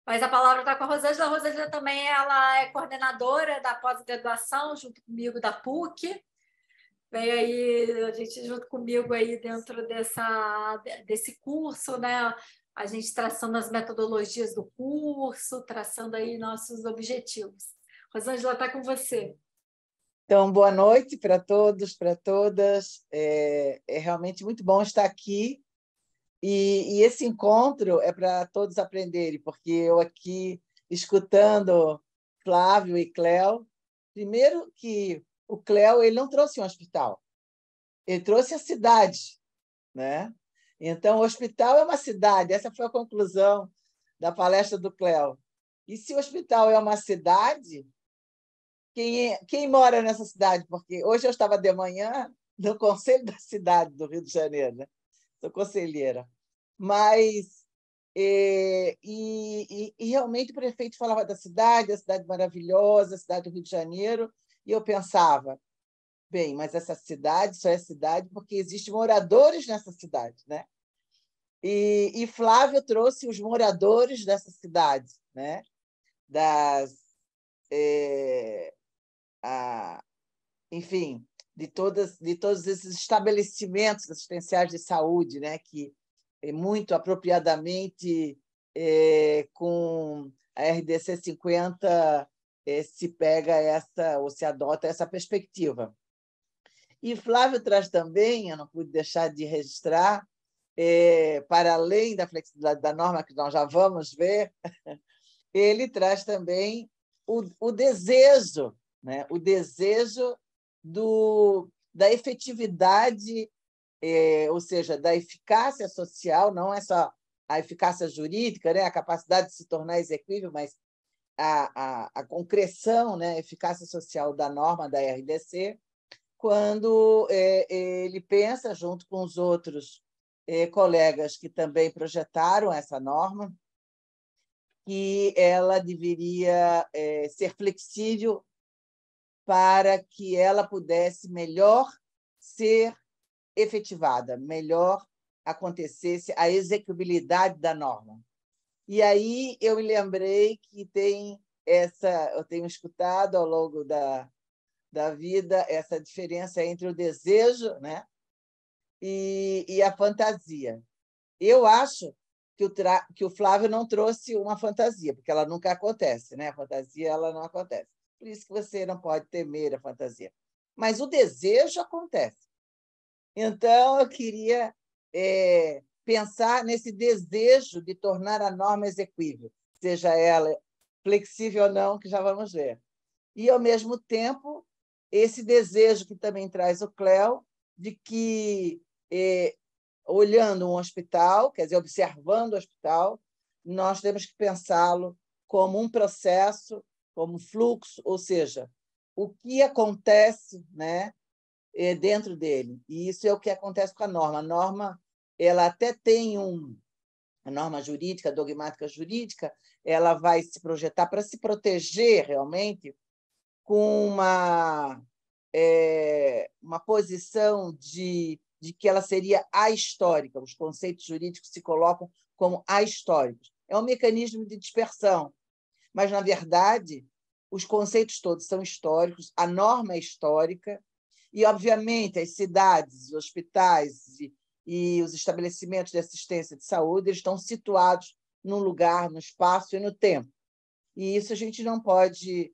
mas a palavra está com a Rosângela. A Rosângela também ela é coordenadora da pós-graduação, junto comigo, da PUC. Vem aí, a gente junto comigo aí dentro desse curso, né? A gente traçando as metodologias do curso, traçando aí nossos objetivos. Rosângela, está com você. Então, boa noite para todos, para todas. É realmente muito bom estar aqui. E esse encontro é para todos aprenderem, porque eu aqui, escutando Flávio e Cléo, primeiro que o Cléo ele não trouxe um hospital, ele trouxe a cidade, né? Então, o hospital é uma cidade, essa foi a conclusão da palestra do Cléo. E se o hospital é uma cidade, quem mora nessa cidade? Porque hoje eu estava de manhã no Conselho da Cidade do Rio de Janeiro, né? Sou conselheira. Mas, realmente, o prefeito falava da cidade, a cidade maravilhosa, a cidade do Rio de Janeiro, e eu pensava, bem, mas essa cidade só é cidade porque existem moradores nessa cidade, né? E Flávio trouxe os moradores dessa cidade, né? Enfim, de todos esses estabelecimentos assistenciais de saúde, né? Que muito apropriadamente com a RDC 50 se pega ou se adota essa perspectiva. E Flávio traz também, eu não pude deixar de registrar, para além da flexibilidade da norma, que nós já vamos ver, ele traz também o desejo, né? O desejo da efetividade, ou seja, da eficácia social, não é só a eficácia jurídica, né? A capacidade de se tornar exequível, mas a concreção, né? A eficácia social da norma da RDC, quando ele pensa, junto com os outros colegas que também projetaram essa norma, que ela deveria ser flexível para que ela pudesse melhor ser efetivada, melhor acontecesse a execuibilidade da norma. E aí eu me lembrei que eu tenho escutado ao longo da vida essa diferença entre o desejo, né, e a fantasia. Eu acho que o Flávio não trouxe uma fantasia, porque ela nunca acontece, né? A fantasia ela não acontece. Por isso que você não pode temer a fantasia. Mas o desejo acontece. Então, eu queria pensar nesse desejo de tornar a norma exequível, seja ela flexível ou não, que já vamos ver. E, ao mesmo tempo, esse desejo que também traz o Cléo de que, olhando um hospital, quer dizer, observando o hospital, nós temos que pensá-lo como um processo, como um fluxo, ou seja, o que acontece, né, dentro dele. E isso é o que acontece com a norma. A norma, ela até tem a norma jurídica, a dogmática jurídica, ela vai se projetar para se proteger realmente com uma posição de que ela seria ahistórica. Os conceitos jurídicos se colocam como ahistóricos. É um mecanismo de dispersão, mas, na verdade, os conceitos todos são históricos, a norma é histórica, e, obviamente, as cidades, os hospitais e os estabelecimentos de assistência de saúde eles estão situados num lugar, no espaço e no tempo. E isso a gente não pode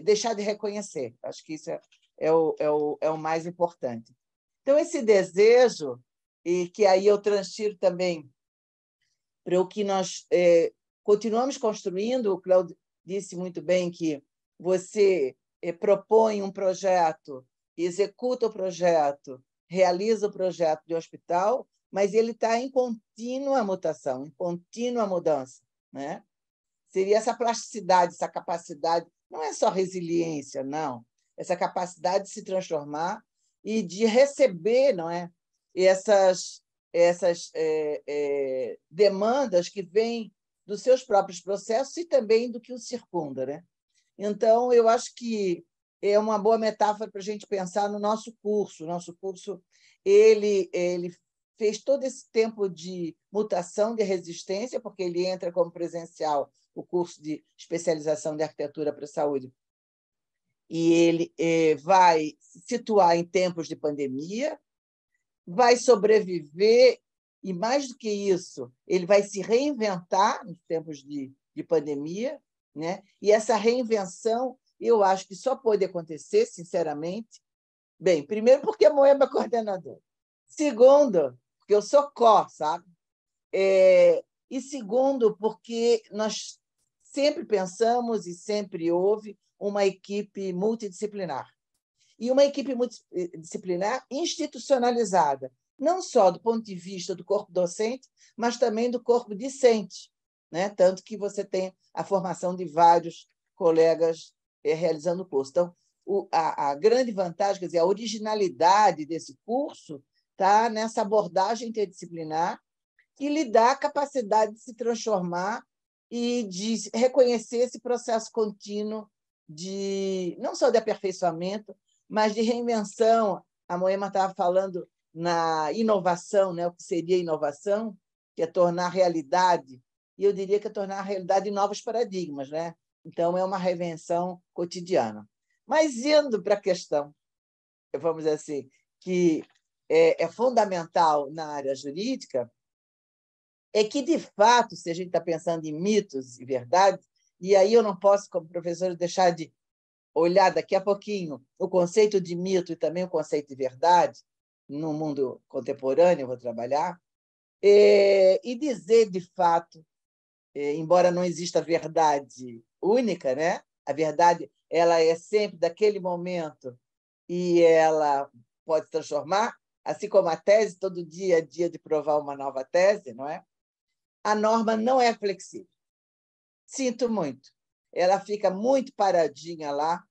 deixar de reconhecer. Acho que isso é o mais importante. Então, esse desejo, e que aí eu transfiro também para o que nós continuamos construindo, o Cláudio disse muito bem que você propõe um projeto, executa o projeto, realiza o projeto de hospital, mas ele está em contínua mutação, em contínua mudança, né? Seria essa plasticidade, essa capacidade, não é só resiliência, não, essa capacidade de se transformar e de receber, não é, essas demandas que vêm dos seus próprios processos e também do que o circunda, né? Então, eu acho que é uma boa metáfora para a gente pensar no nosso curso. O nosso curso ele fez todo esse tempo de mutação, de resistência, porque ele entra como presencial, o curso de especialização de arquitetura para a saúde, e ele vai se situar em tempos de pandemia, vai sobreviver, e, mais do que isso, ele vai se reinventar nos tempos de pandemia, né? E essa reinvenção, eu acho que só pode acontecer, sinceramente, bem, primeiro, porque a Moema é coordenadora. Segundo, porque eu sou sabe? E segundo, porque nós sempre pensamos e sempre houve uma equipe multidisciplinar. E uma equipe multidisciplinar institucionalizada, não só do ponto de vista do corpo docente, mas também do corpo discente, né? Tanto que você tem a formação de vários colegas realizando o curso. Então, a grande vantagem, quer dizer, a originalidade desse curso está nessa abordagem interdisciplinar que lhe dá a capacidade de se transformar e de reconhecer esse processo contínuo não só de aperfeiçoamento, mas de reinvenção. A Moema estava falando na inovação, né? O que seria inovação, que é tornar realidade, e eu diria que é tornar a realidade em novos paradigmas, né? Então, é uma reinvenção cotidiana. Mas, indo para a questão, vamos dizer assim, que é fundamental na área jurídica, é que, de fato, se a gente está pensando em mitos e verdades, e aí eu não posso, como professor, deixar de olhar daqui a pouquinho o conceito de mito e também o conceito de verdade, no mundo contemporâneo, eu vou trabalhar, e dizer, de fato, embora não exista verdade única, né? A verdade ela é sempre daquele momento e ela pode se transformar, assim como a tese, todo dia é dia de provar uma nova tese, não é? A norma não é flexível. Sinto muito. Ela fica muito paradinha lá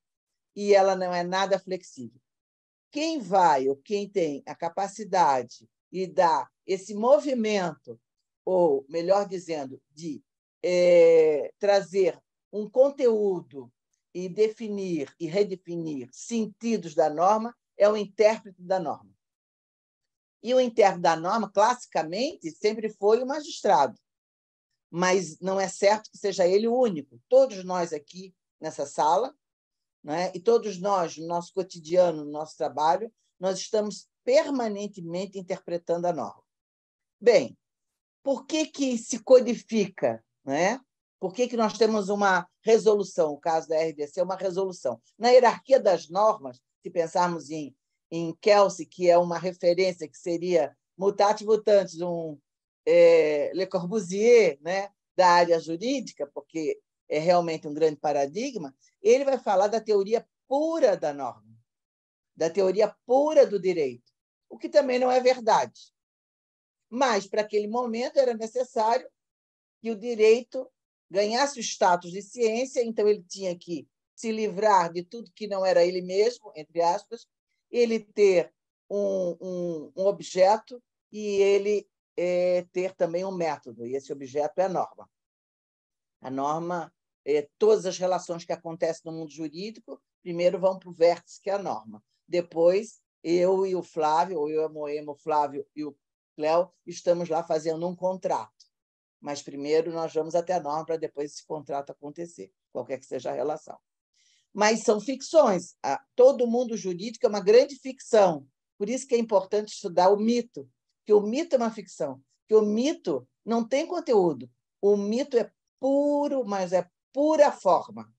e ela não é nada flexível. Quem vai ou quem tem a capacidade de dar esse movimento, ou, melhor dizendo, de trazer um conteúdo e definir e redefinir sentidos da norma, é o intérprete da norma. E o intérprete da norma, classicamente, sempre foi o magistrado. Mas não é certo que seja ele o único. Todos nós aqui nessa sala, né, e todos nós, no nosso cotidiano, no nosso trabalho, nós estamos permanentemente interpretando a norma. Bem, por que se codifica, né? Por que nós temos uma resolução? O caso da RDC é uma resolução. Na hierarquia das normas, se pensarmos em Kelsey, que é uma referência que seria mutatis mutandis, Le Corbusier, né? da área jurídica, porque é realmente um grande paradigma, ele vai falar da teoria pura da norma, da teoria pura do direito, o que também não é verdade. Mas, para aquele momento, era necessário que o direito ganhasse o status de ciência, então ele tinha que se livrar de tudo que não era ele mesmo, entre aspas, ele ter um objeto e ele ter também um método, e esse objeto é a norma. A norma, todas as relações que acontecem no mundo jurídico, primeiro vão para o vértice, que é a norma. Depois, eu e o Flávio, ou eu, a Moema, o Flávio e o Cléo, estamos lá fazendo um contrato. Mas primeiro nós vamos até a norma para depois esse contrato acontecer, qualquer que seja a relação. Mas são ficções. Todo mundo jurídico é uma grande ficção. Por isso que é importante estudar o mito, que o mito é uma ficção, que o mito não tem conteúdo. O mito é puro, mas é pura forma.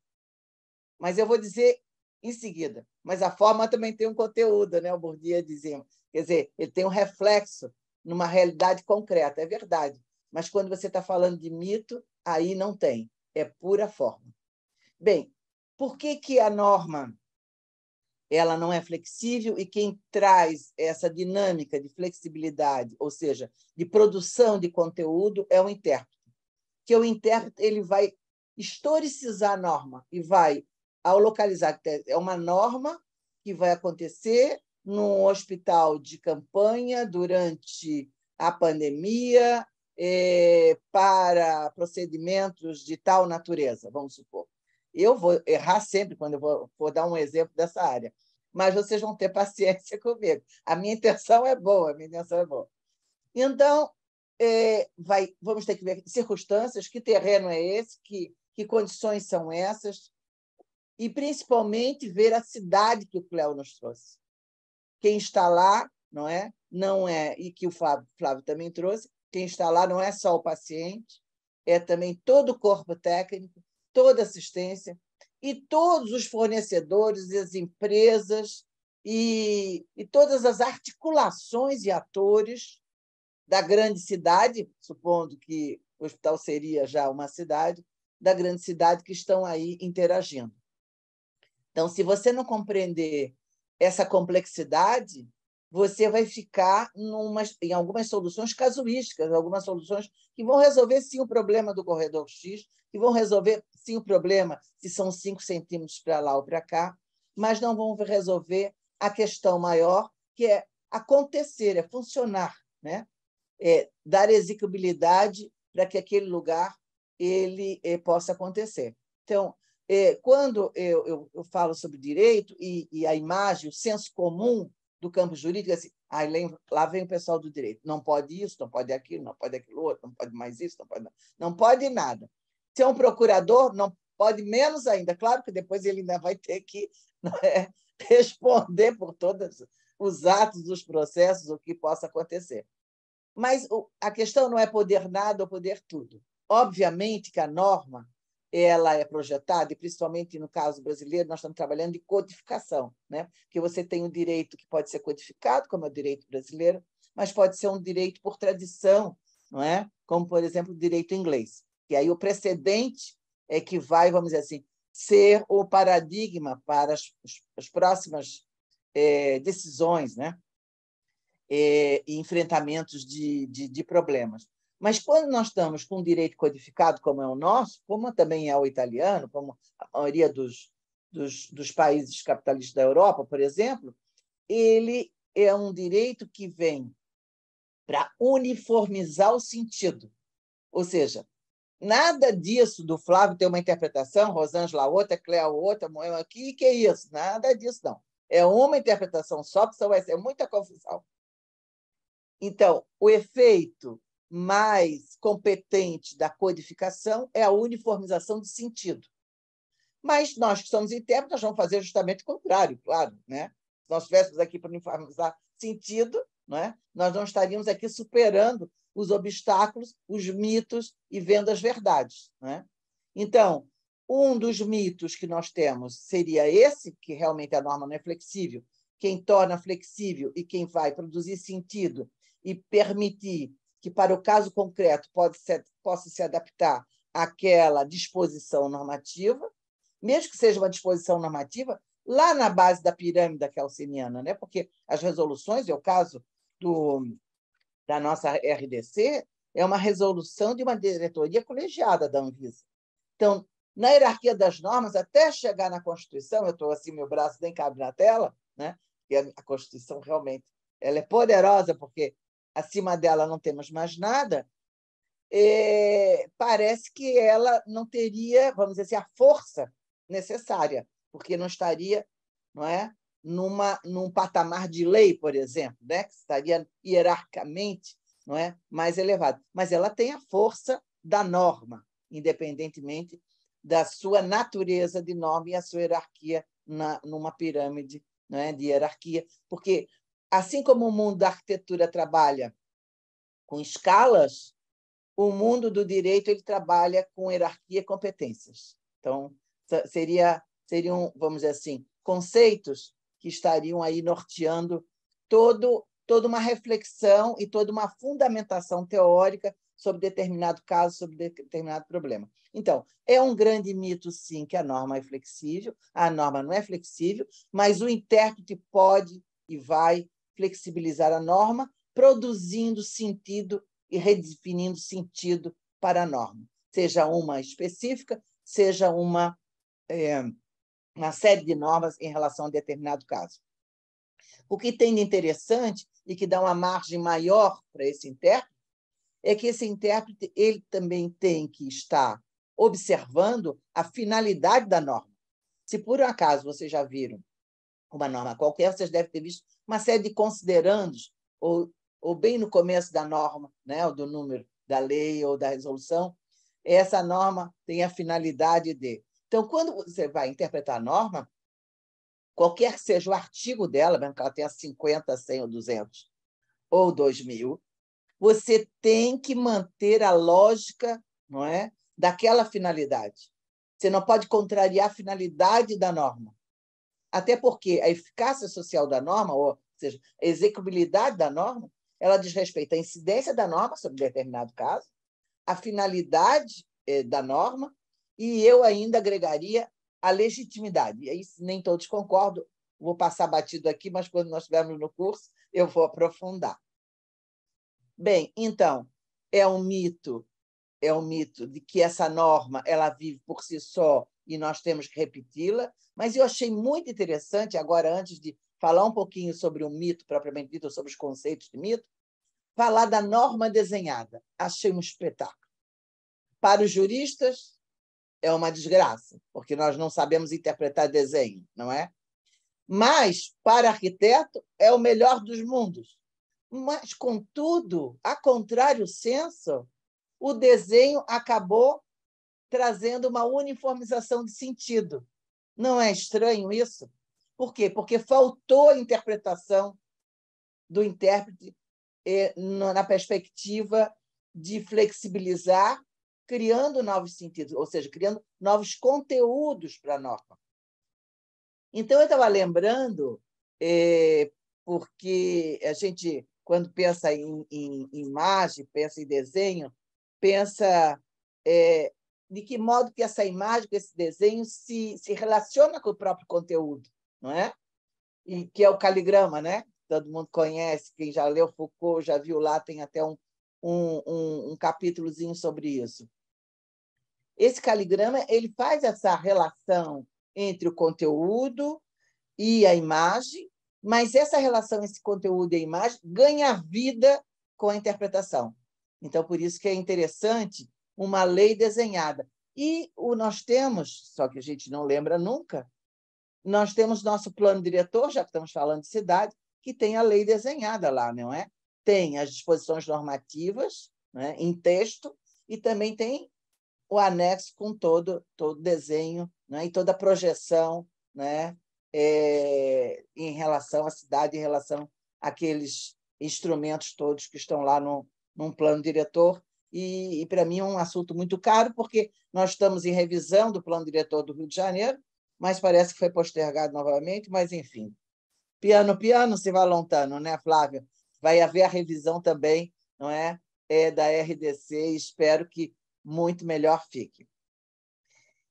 Mas eu vou dizer em seguida, mas a forma também tem um conteúdo, né? O Bourdieu dizia. Quer dizer, ele tem um reflexo numa realidade concreta, é verdade. Mas quando você está falando de mito, aí não tem, é pura forma. Bem, por que a norma ela não é flexível e quem traz essa dinâmica de flexibilidade, ou seja, de produção de conteúdo, é o intérprete? Que o intérprete ele vai historicizar a norma e vai, ao localizar, é uma norma que vai acontecer num hospital de campanha durante a pandemia, para procedimentos de tal natureza, vamos supor. Eu vou errar sempre quando eu vou dar um exemplo dessa área, mas vocês vão ter paciência comigo. A minha intenção é boa, a minha intenção é boa. Então, vamos ter que ver circunstâncias, que terreno é esse, que condições são essas, e, principalmente, ver a cidade que o Cléo nos trouxe. Quem está lá, não é, e que o Flávio também trouxe, quem está lá não é só o paciente, é também todo o corpo técnico, toda a assistência e todos os fornecedores e as empresas e todas as articulações e atores da grande cidade, supondo que o hospital seria já uma cidade, da grande cidade que estão aí interagindo. Então, se você não compreender essa complexidade, você vai ficar em algumas soluções casuísticas, algumas soluções que vão resolver, sim, o problema do corredor X, que vão resolver, sim, o problema se são 5 centímetros para lá ou para cá, mas não vão resolver a questão maior, que é acontecer, é funcionar, né? Dar execuibilidade para que aquele lugar ele possa acontecer. Então, quando eu falo sobre direito e a imagem, o senso comum do campo jurídico, assim, lá vem o pessoal do direito, não pode isso, não pode aquilo, não pode aquilo outro, não pode mais isso, não pode nada. Se é um procurador, não pode menos ainda. Claro que depois ele ainda vai ter que responder por todos os atos dos processos, o que possa acontecer. Mas a questão não é poder nada ou poder tudo. Obviamente que a norma ela é projetada, e principalmente no caso brasileiro, nós estamos trabalhando de codificação, né? Porque você tem um direito que pode ser codificado, como é o direito brasileiro, mas pode ser um direito por tradição, não é? Como, por exemplo, o direito inglês. E aí o precedente é que vai, vamos dizer assim, ser o paradigma para as próximas decisões, né? E enfrentamentos de problemas. Mas, quando nós estamos com um direito codificado, como é o nosso, como também é o italiano, como a maioria dos países capitalistas da Europa, por exemplo, ele é um direito que vem para uniformizar o sentido. Ou seja, nada disso do Flávio ter uma interpretação, Rosângela outra, Cléo outra, Moema aqui, que é isso? Nada disso, não. É uma interpretação só, porque vai ser muita confusão. Então, o efeito mais competente da codificação é a uniformização de sentido. Mas nós que somos intérpretes, nós vamos fazer justamente o contrário, claro, né? Se nós estivéssemos aqui para uniformizar sentido, né? Nós não estaríamos aqui superando os obstáculos, os mitos e vendo as verdades, né? Então, um dos mitos que nós temos seria esse, que realmente a norma não é flexível. Quem torna flexível e quem vai produzir sentido e permitir que, para o caso concreto, possa se adaptar àquela disposição normativa, mesmo que seja uma disposição normativa, lá na base da pirâmide kelseniana, né? Porque as resoluções, é o caso da nossa RDC, é uma resolução de uma diretoria colegiada da Anvisa. Então, na hierarquia das normas, até chegar na Constituição, eu estou assim, meu braço nem cabe na tela, né? E a Constituição realmente ela é poderosa, porque acima dela não temos mais nada, parece que ela não teria, vamos dizer assim, a força necessária, porque não estaria, não é, num patamar de lei, por exemplo, né, que estaria hierarquicamente, não é, mais elevado. Mas ela tem a força da norma, independentemente da sua natureza de norma e a sua hierarquia numa pirâmide, não é, de hierarquia, porque assim como o mundo da arquitetura trabalha com escalas, o mundo do direito ele trabalha com hierarquia e competências. Então, seriam, vamos dizer assim, conceitos que estariam aí norteando toda uma reflexão e toda uma fundamentação teórica sobre determinado caso, sobre determinado problema. Então, é um grande mito, sim, que a norma é flexível. A norma não é flexível, mas o intérprete pode e vai flexibilizar a norma, produzindo sentido e redefinindo sentido para a norma, seja uma específica, seja uma série de normas em relação a determinado caso. O que tem de interessante e que dá uma margem maior para esse intérprete é que esse intérprete ele também tem que estar observando a finalidade da norma. Se por um acaso vocês já viram uma norma qualquer, vocês devem ter visto uma série de considerandos, ou bem no começo da norma, né, ou do número da lei ou da resolução, essa norma tem a finalidade de. Então, quando você vai interpretar a norma, qualquer que seja o artigo dela, mesmo que ela tenha 50, 100 ou 200 ou 2000, você tem que manter a lógica, não é, daquela finalidade. Você não pode contrariar a finalidade da norma. Até porque a eficácia social da norma, ou seja, a execuibilidade da norma, ela diz respeito à incidência da norma sobre determinado caso, a finalidade da norma, e eu ainda agregaria a legitimidade. E aí nem todos concordam, vou passar batido aqui, mas quando nós estivermos no curso, eu vou aprofundar. Bem, então, é um mito de que essa norma ela vive por si só e nós temos que repeti-la, mas eu achei muito interessante, agora, antes de falar um pouquinho sobre o mito propriamente dito, sobre os conceitos de mito, falar da norma desenhada. Achei um espetáculo. Para os juristas, é uma desgraça, porque nós não sabemos interpretar desenho, não é? Mas, para arquiteto, é o melhor dos mundos. Mas, contudo, a contrário senso, o desenho acabou trazendo uma uniformização de sentido. Não é estranho isso? Por quê? Porque faltou a interpretação do intérprete na perspectiva de flexibilizar, criando novos sentidos, ou seja, criando novos conteúdos para a norma. Então, eu estava lembrando, porque a gente, quando pensa em imagem, pensa em desenho, pensa de que modo que essa imagem, que esse desenho se relaciona com o próprio conteúdo, não é? E que é o caligrama, né? Todo mundo conhece, quem já leu Foucault, já viu lá, tem até um capítulozinho sobre isso. Esse caligrama ele faz essa relação entre o conteúdo e a imagem, mas essa relação entre conteúdo e a imagem ganha vida com a interpretação. Então, por isso que é interessante uma lei desenhada. E nós temos, só que a gente não lembra nunca, nós temos nosso plano diretor, já que estamos falando de cidade, que tem a lei desenhada lá, não é? Tem as disposições normativas, né, em texto, e também tem o anexo com todo desenho, né, e toda a projeção, né, em relação à cidade, em relação àqueles instrumentos todos que estão lá num plano diretor. E para mim, é um assunto muito caro, porque nós estamos em revisão do plano diretor do Rio de Janeiro, mas parece que foi postergado novamente, mas, enfim. Piano, se vai lontano, né, Flávia? Vai haver a revisão também, não é? da RDC e espero que muito melhor fique.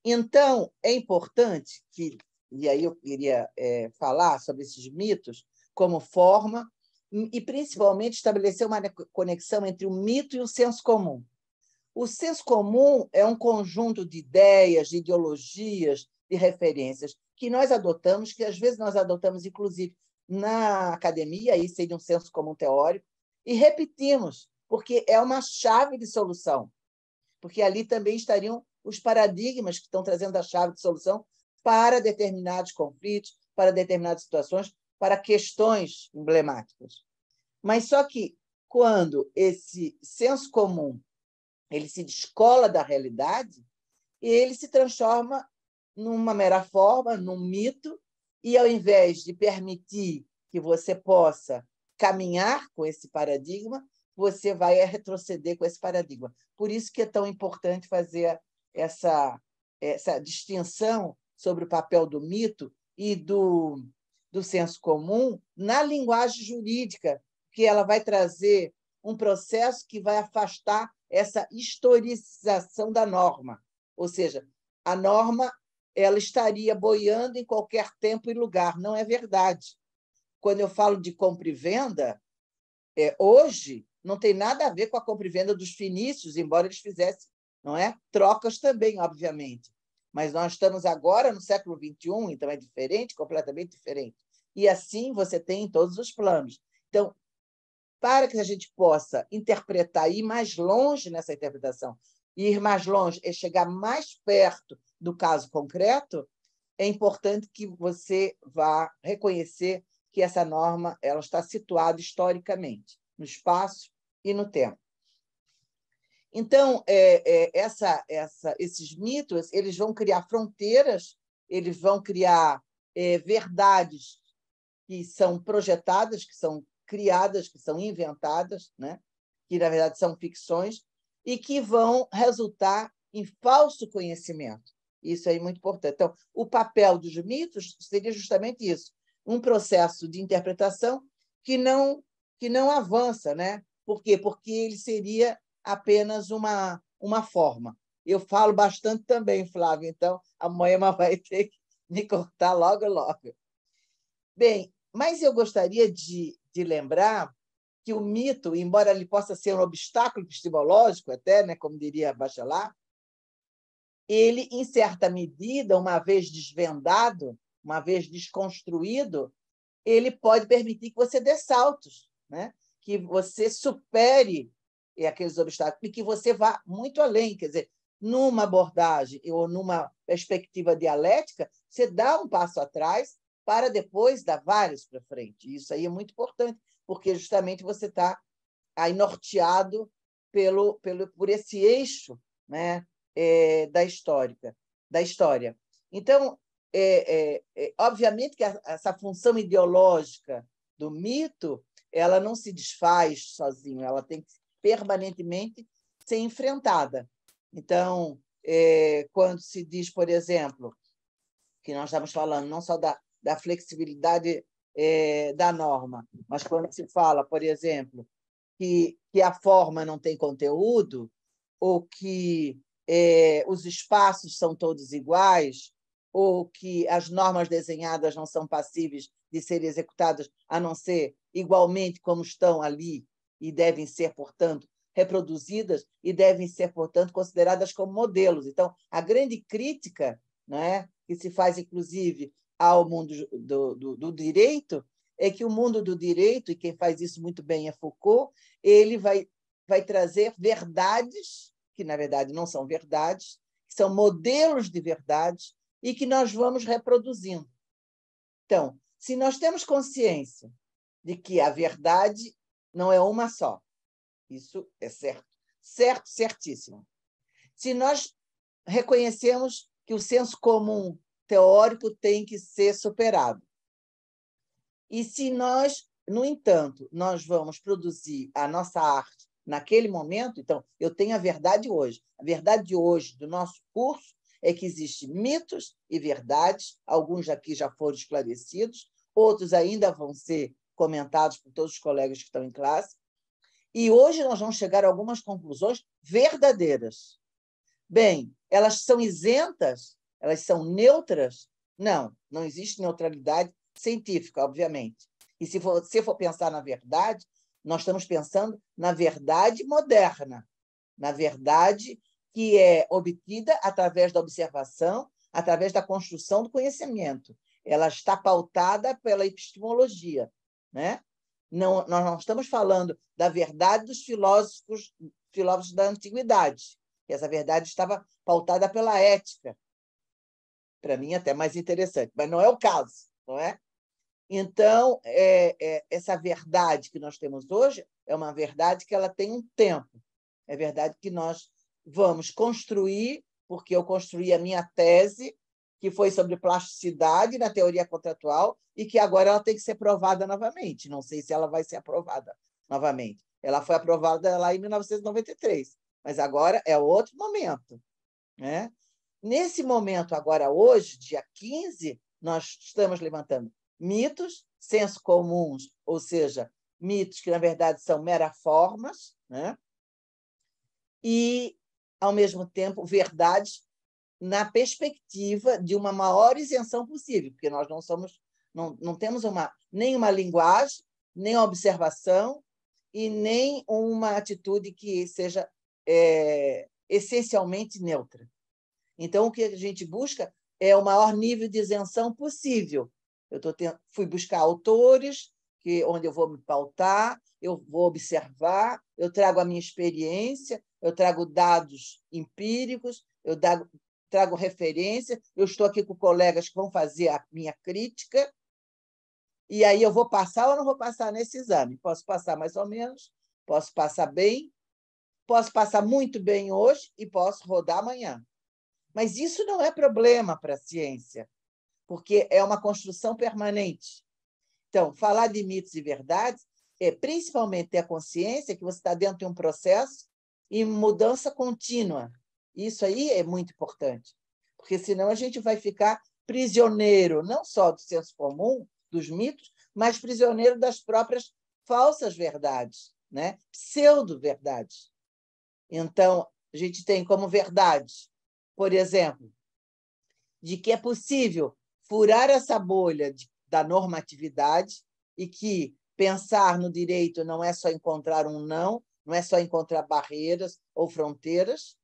Então, é importante que, e aí eu queria falar sobre esses mitos como forma e, principalmente, estabelecer uma conexão entre o mito e o senso comum. O senso comum é um conjunto de ideias, de ideologias, de referências que nós adotamos, que às vezes nós adotamos, inclusive, na academia, aí seria um senso comum teórico, e repetimos, porque é uma chave de solução, porque ali também estariam os paradigmas que estão trazendo a chave de solução para determinados conflitos, para determinadas situações, para questões emblemáticas. Mas só que, quando esse senso comum ele se descola da realidade, ele se transforma numa mera forma, num mito, e, ao invés de permitir que você possa caminhar com esse paradigma, você vai retroceder com esse paradigma. Por isso que é tão importante fazer essa distinção sobre o papel do mito e do senso comum na linguagem jurídica, que ela vai trazer um processo que vai afastar essa historicização da norma. Ou seja, a norma ela estaria boiando em qualquer tempo e lugar. Não é verdade. Quando eu falo de compra e venda, hoje não tem nada a ver com a compra e venda dos fenícios, embora eles fizessem, não é? Trocas também, obviamente. Mas nós estamos agora no século XXI, então é diferente, completamente diferente. E assim você tem em todos os planos. Então, para que a gente possa interpretar e ir mais longe nessa interpretação, e ir mais longe é chegar mais perto do caso concreto, é importante que você vá reconhecer que essa norma ela está situada historicamente, no espaço e no tempo. Então, esses mitos eles vão criar fronteiras, eles vão criar verdades que são projetadas, que são criadas, que são inventadas, né? Que, na verdade, são ficções, e que vão resultar em falso conhecimento. Isso é muito importante. Então, o papel dos mitos seria justamente isso, um processo de interpretação que não avança, né? Por quê? Porque ele seria apenas uma forma. Eu falo bastante também, Flávio, então a Moema vai ter que me cortar logo, logo. Bem, mas eu gostaria de lembrar que o mito, embora ele possa ser um obstáculo epistemológico, até, né, como diria Bachelard, ele, em certa medida, uma vez desvendado, uma vez desconstruído, ele pode permitir que você dê saltos, né? Que você supere aqueles obstáculos e que você vá muito além. Quer dizer, numa abordagem ou numa perspectiva dialética, você dá um passo atrás para depois dar vários para frente. Isso aí é muito importante, porque justamente você está aí norteado por esse eixo, né, da história. Então, obviamente que essa função ideológica do mito ela não se desfaz sozinha, ela tem que permanentemente ser enfrentada. Então, quando se diz, por exemplo, que nós estamos falando não só da flexibilidade da norma, mas quando se fala, por exemplo, que a forma não tem conteúdo, ou que os espaços são todos iguais, ou que as normas desenhadas não são passíveis de serem executadas, a não ser igualmente como estão ali, e devem ser, portanto, reproduzidas e devem ser, portanto, consideradas como modelos. Então, a grande crítica, né, que se faz, inclusive, ao mundo do direito é que o mundo do direito, e quem faz isso muito bem é Foucault, ele vai trazer verdades que, na verdade, não são verdades, que são modelos de verdades e que nós vamos reproduzindo. Então, se nós temos consciência de que a verdade não é uma só, isso é certo, certíssimo. Se nós reconhecemos que o senso comum teórico tem que ser superado, e se nós, no entanto, nós vamos produzir a nossa arte naquele momento, então, eu tenho a verdade hoje. A verdade de hoje do nosso curso é que existem mitos e verdades, alguns aqui já foram esclarecidos, outros ainda vão ser comentados por todos os colegas que estão em classe, E hoje nós vamos chegar a algumas conclusões verdadeiras. Bem, elas são isentas? Elas são neutras? Não, não existe neutralidade científica, obviamente. E se você for pensar na verdade, nós estamos pensando na verdade moderna, na verdade que é obtida através da observação, através da construção do conhecimento. Ela está pautada pela epistemologia, né? Não, nós não estamos falando da verdade dos filósofos da antiguidade. Essa verdade estava pautada pela ética. Para mim, até mais interessante, mas não é o caso, não é? Então, essa verdade que nós temos hoje é uma verdade que ela tem um tempo. É verdade que nós vamos construir, porque eu construí a minha tese, que foi sobre plasticidade na teoria contratual, e que agora ela tem que ser provada novamente. Não sei se ela vai ser aprovada novamente. Ela foi aprovada lá em 1993, mas agora é outro momento, né? Nesse momento, agora, hoje, dia 15, nós estamos levantando mitos, senso comuns, ou seja, mitos que, na verdade, são meras formas, né? E, ao mesmo tempo, verdades na perspectiva de uma maior isenção possível, porque nós não temos nem uma linguagem, nem uma observação e nem uma atitude que seja essencialmente neutra. Então, o que a gente busca é o maior nível de isenção possível. Fui buscar autores onde eu vou me pautar, eu vou observar, eu trago a minha experiência, eu trago dados empíricos, eu trago referência, eu estou aqui com colegas que vão fazer a minha crítica, e aí eu vou passar ou não vou passar nesse exame? Posso passar mais ou menos, posso passar bem, posso passar muito bem hoje e posso rodar amanhã. Mas isso não é problema para a ciência, porque é uma construção permanente. Então, falar de mitos e verdades é principalmente ter a consciência que você está dentro de um processo em mudança contínua. Isso aí é muito importante, porque senão a gente vai ficar prisioneiro não só do senso comum, dos mitos, mas prisioneiro das próprias falsas verdades, né? Pseudo-verdades. Então, a gente tem como verdade, por exemplo, de que é possível furar essa bolha da normatividade e que pensar no direito não é só encontrar um não é só encontrar barreiras ou fronteiras,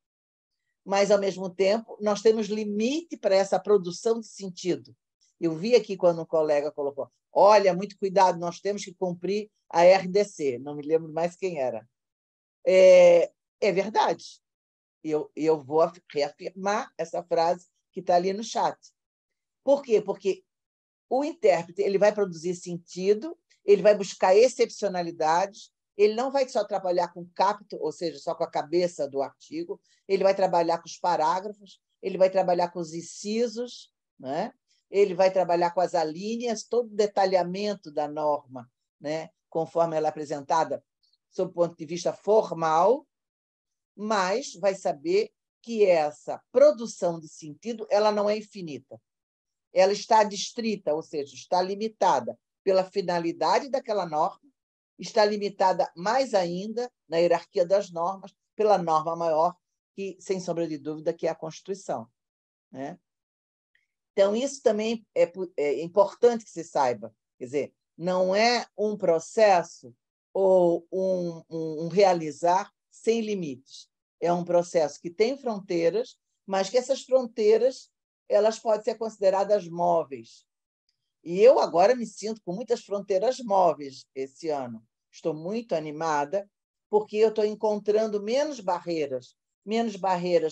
mas, ao mesmo tempo, nós temos limite para essa produção de sentido. Eu vi aqui quando um colega colocou, olha, muito cuidado, nós temos que cumprir a RDC, não me lembro mais quem era. É verdade. Eu vou reafirmar essa frase que está ali no chat. Por quê? Porque o intérprete ele vai produzir sentido, ele vai buscar excepcionalidades, ele não vai só trabalhar com capto, ou seja, só com a cabeça do artigo, ele vai trabalhar com os parágrafos, ele vai trabalhar com os incisos, né? Ele vai trabalhar com as alíneas, todo o detalhamento da norma, né? Conforme ela é apresentada sob o ponto de vista formal, mas vai saber que essa produção de sentido ela não é infinita. Ela está distrita, ou seja, está limitada pela finalidade daquela norma, está limitada mais ainda na hierarquia das normas pela norma maior, que, sem sombra de dúvida, que é a Constituição, né? Então, isso também é importante que se saiba. Quer dizer, não é um processo ou um realizar sem limites. É um processo que tem fronteiras, mas que essas fronteiras elas podem ser consideradas móveis. E eu agora me sinto com muitas fronteiras móveis esse ano. Estou muito animada, porque eu estou encontrando menos barreiras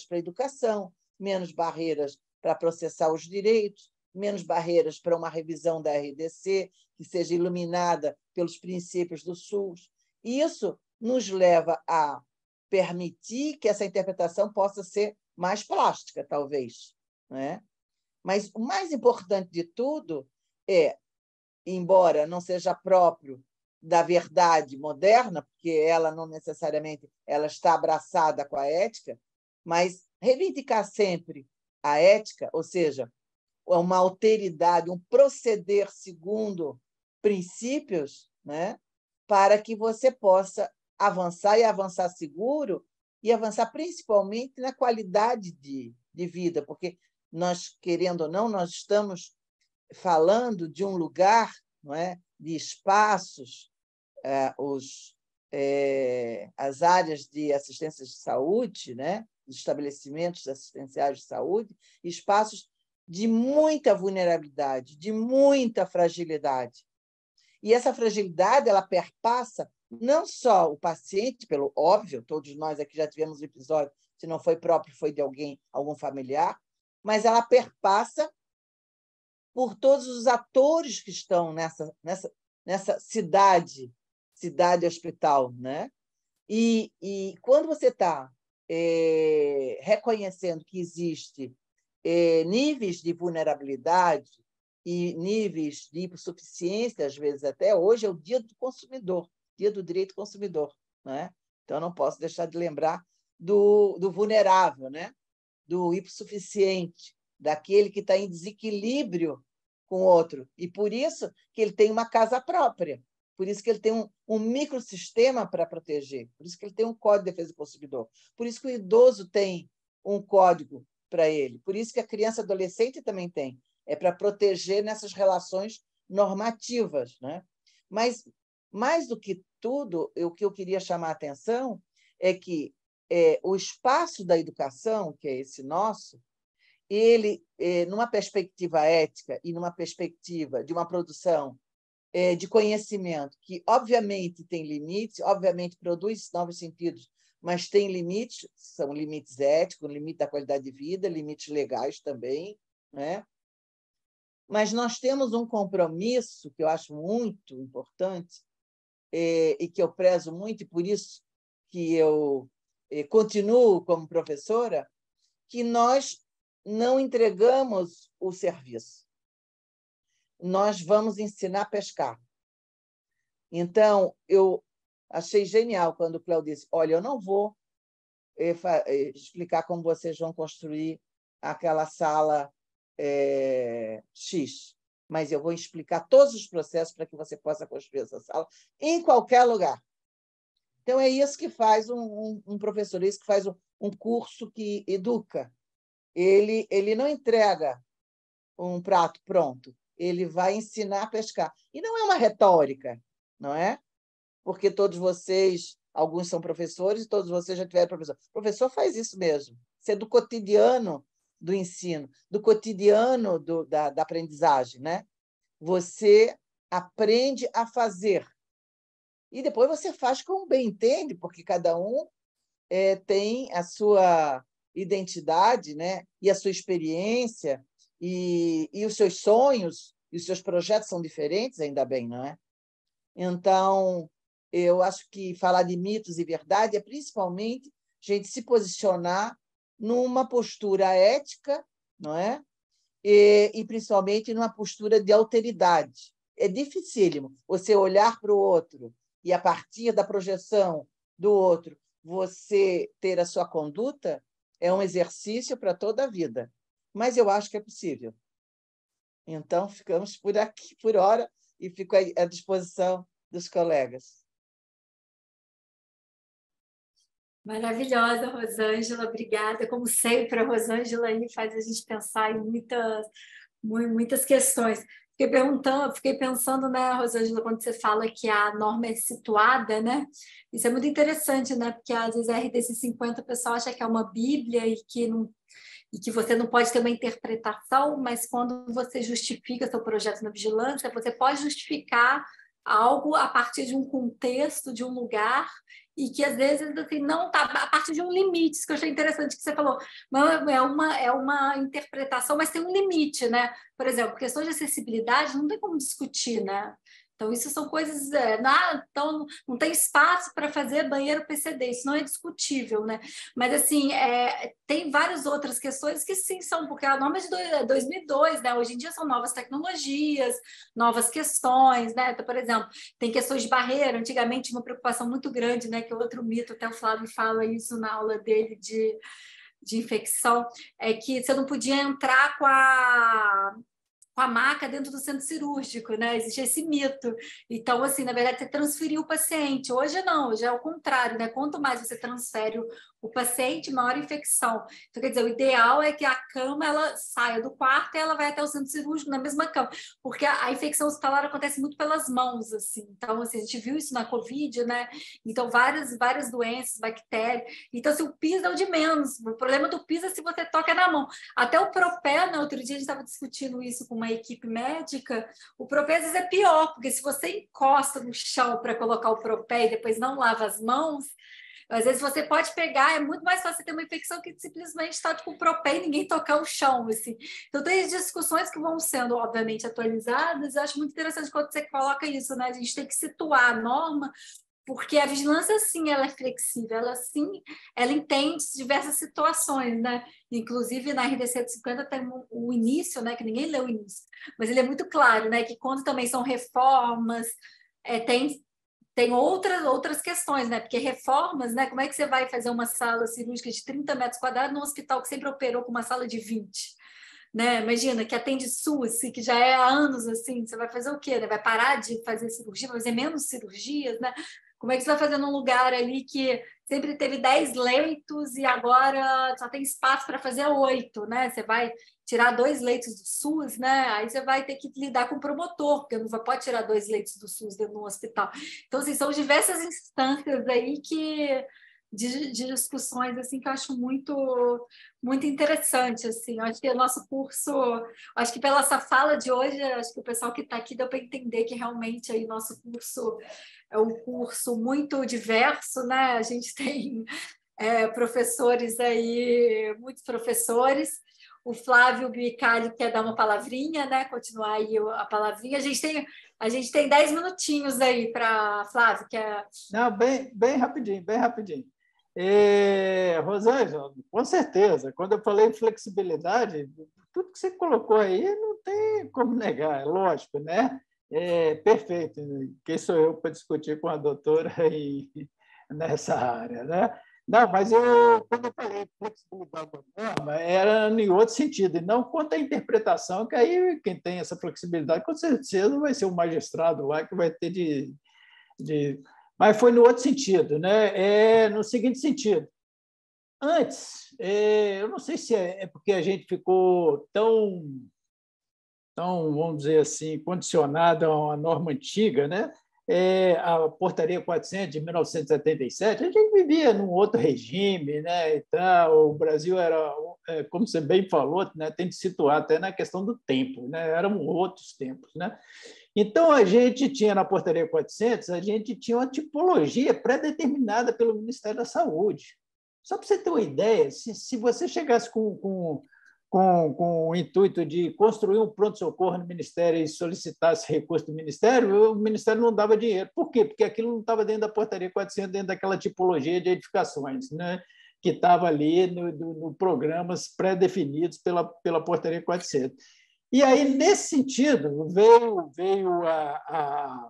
para a educação, menos barreiras para processar os direitos, menos barreiras para uma revisão da RDC, que seja iluminada pelos princípios do SUS. Isso nos leva a permitir que essa interpretação possa ser mais plástica, talvez, né? Mas o mais importante de tudo é, embora não seja próprio da verdade moderna, porque ela não necessariamente ela está abraçada com a ética, mas reivindicar sempre a ética, ou seja, uma alteridade, um proceder segundo princípios, né, para que você possa avançar e avançar seguro e avançar principalmente na qualidade de vida, porque nós, querendo ou não, nós estamos falando de um lugar, não é, de espaços, as áreas de assistência de saúde, né, os estabelecimentos assistenciais de saúde, espaços de muita vulnerabilidade, de muita fragilidade. E essa fragilidade ela perpassa não só o paciente, pelo óbvio, todos nós aqui já tivemos um episódio, se não foi próprio, foi de alguém, algum familiar, mas ela perpassa por todos os atores que estão nessa cidade hospital, né? E quando você está reconhecendo que existe níveis de vulnerabilidade e níveis de hipossuficiência, às vezes até hoje é o Dia do Consumidor, Dia do Direito do Consumidor, né? Então, eu não posso deixar de lembrar do vulnerável, né? Do hipossuficiente, daquele que está em desequilíbrio com o outro. E por isso que ele tem uma casa própria, por isso que ele tem um microsistema para proteger, por isso que ele tem um Código de Defesa do Consumidor, por isso que o idoso tem um código para ele, por isso que a criança e adolescente também tem. É para proteger nessas relações normativas, né? Mas, mais do que tudo, o que eu queria chamar a atenção é que o espaço da educação, que é esse nosso, ele, numa perspectiva ética e numa perspectiva de uma produção de conhecimento, que obviamente tem limites, obviamente produz novos sentidos, mas tem limites, são limites éticos, limite da qualidade de vida, limites legais também, né? Mas nós temos um compromisso que eu acho muito importante e que eu prezo muito, e por isso que eu continuo como professora, que nós não entregamos o serviço. Nós vamos ensinar a pescar. Então, eu achei genial quando o Cléo disse, olha, eu não vou explicar como vocês vão construir aquela sala X, mas eu vou explicar todos os processos para que você possa construir essa sala em qualquer lugar. Então, é isso que faz um professor, é isso que faz um curso que educa. Ele não entrega um prato pronto, ele vai ensinar a pescar. E não é uma retórica, não é? Porque todos vocês, alguns são professores, e todos vocês já tiveram professor. O professor faz isso mesmo. Isso é do cotidiano do ensino, do cotidiano da aprendizagem, né? Você aprende a fazer. E depois você faz como bem entende, porque cada um tem a sua identidade, né? E a sua experiência, e os seus sonhos, e os seus projetos são diferentes, ainda bem, não é? Então, eu acho que falar de mitos e verdade é principalmente a gente se posicionar numa postura ética, não é? E principalmente numa postura de alteridade. É dificílimo você olhar para o outro e, a partir da projeção do outro, você ter a sua conduta, é um exercício para toda a vida. Mas eu acho que é possível. Então, ficamos por aqui, por hora, e fico à disposição dos colegas. Maravilhosa, Rosângela, obrigada. Como sempre, a Rosângela aí faz a gente pensar em muitas questões. Fiquei pensando, né, Rosângela, quando você fala que a norma é situada, né? Isso é muito interessante, né? Porque às vezes a RDC 50 o pessoal acha que é uma bíblia e que você não pode ter uma interpretação, mas quando você justifica seu projeto na vigilância, você pode justificar algo a partir de um contexto, de um lugar, e que às vezes assim, não está a partir de um limite, isso que eu achei interessante que você falou. É uma interpretação, mas tem um limite, né? Por exemplo, questões de acessibilidade não tem como discutir, né? Então, isso são coisas... então, não tem espaço para fazer banheiro PCD, isso não é discutível, né? Mas, assim, tem várias outras questões que, sim, são... Porque a norma é de 2002, né? Hoje em dia são novas tecnologias, novas questões, né? Então, por exemplo, tem questões de barreira. Antigamente, uma preocupação muito grande, né? Que é outro mito, até o Flávio fala isso na aula dele de infecção, é que você não podia entrar com com a maca dentro do centro cirúrgico, né? Existe esse mito. Então, assim, na verdade, você transferiu o paciente. Hoje não, hoje é o contrário, né? Quanto mais você transfere o paciente, maior a infecção. Então, quer dizer, o ideal é que a cama ela saia do quarto e ela vai até o centro cirúrgico na mesma cama, porque a infecção hospitalar acontece muito pelas mãos, assim. Então, assim, a gente viu isso na Covid, né? Então, várias doenças, bactérias. Então, assim, o PIS é o de menos. O problema do PIS é se você toca na mão. Até o propé, né? Outro dia a gente estava discutindo isso com uma equipe médica. O propé às vezes é pior, porque se você encosta no chão para colocar o propé e depois não lava as mãos, às vezes você pode pegar, é muito mais fácil ter uma infecção que simplesmente está com o propé e ninguém tocar o chão, assim. Então tem discussões que vão sendo, obviamente, atualizadas. Eu acho muito interessante quando você coloca isso, né? A gente tem que situar a norma, porque a vigilância, sim, ela é flexível, ela entende diversas situações, né? Inclusive, na RD 150 tem o início, né? Que ninguém leu o início, mas ele é muito claro, né? Que quando também são reformas, tem outras questões, né? Porque reformas, né? Como é que você vai fazer uma sala cirúrgica de 30 metros quadrados num hospital que sempre operou com uma sala de 20? Né? Imagina, que atende SUS, que já é há anos assim, você vai fazer o quê? Né? Vai parar de fazer cirurgia, vai fazer menos cirurgias, né? Como é que você vai fazer num lugar ali que sempre teve 10 leitos e agora só tem espaço para fazer 8, né? Você vai tirar 2 leitos do SUS, né? Aí você vai ter que lidar com o promotor, porque não pode tirar 2 leitos do SUS dentro de um hospital. Então, assim, são diversas instâncias aí de discussões assim que eu acho muito interessante, assim. Eu acho que o nosso curso, acho que pela essa fala de hoje, acho que o pessoal que está aqui deu para entender que realmente aí nosso curso é um curso muito diverso, né? A gente tem professores aí, muitos professores. O Flávio Bicalho quer dar uma palavrinha, né? Continuar aí a palavrinha. A gente tem 10 minutinhos aí para Flávio, que é... Não, bem rapidinho, bem rapidinho. Rosângela, com certeza, quando eu falei flexibilidade, tudo que você colocou aí não tem como negar, é lógico, né? Perfeito. Quem sou eu para discutir com a doutora aí nessa área, né? Não, mas quando eu falei flexibilidade da norma, era em outro sentido, e não quanto à interpretação, que aí quem tem essa flexibilidade, com certeza vai ser o magistrado lá que vai ter Mas foi no outro sentido, né? No seguinte sentido. Antes, eu não sei se é porque a gente ficou tão, vamos dizer assim, condicionado a uma norma antiga, né? A Portaria 400 de 1977, a gente vivia num outro regime, né? Então, o Brasil era, como você bem falou, né? Tem que situar até na questão do tempo, né? Eram outros tempos, né? Então, a gente tinha na Portaria 400, a gente tinha uma tipologia pré-determinada pelo Ministério da Saúde. Só para você ter uma ideia, se você chegasse com o intuito de construir um pronto-socorro no Ministério e solicitasse recurso do Ministério, o Ministério não dava dinheiro. Por quê? Porque aquilo não estava dentro da Portaria 400, dentro daquela tipologia de edificações, né? Que estava ali no programas pré-definidos pela Portaria 400. E aí, nesse sentido, veio a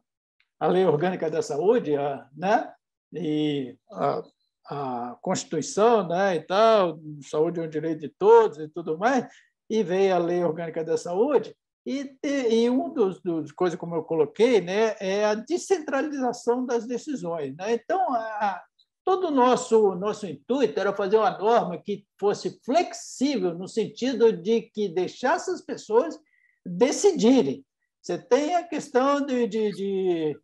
Lei Orgânica da Saúde, né? E a Constituição, né, e tal, saúde é um direito de todos e tudo mais, e veio a Lei Orgânica da Saúde, e um dos coisas, como eu coloquei, né, é a descentralização das decisões, né? Então, todo o nosso intuito era fazer uma norma que fosse flexível, no sentido de que deixasse as pessoas decidirem. Você tem a questão de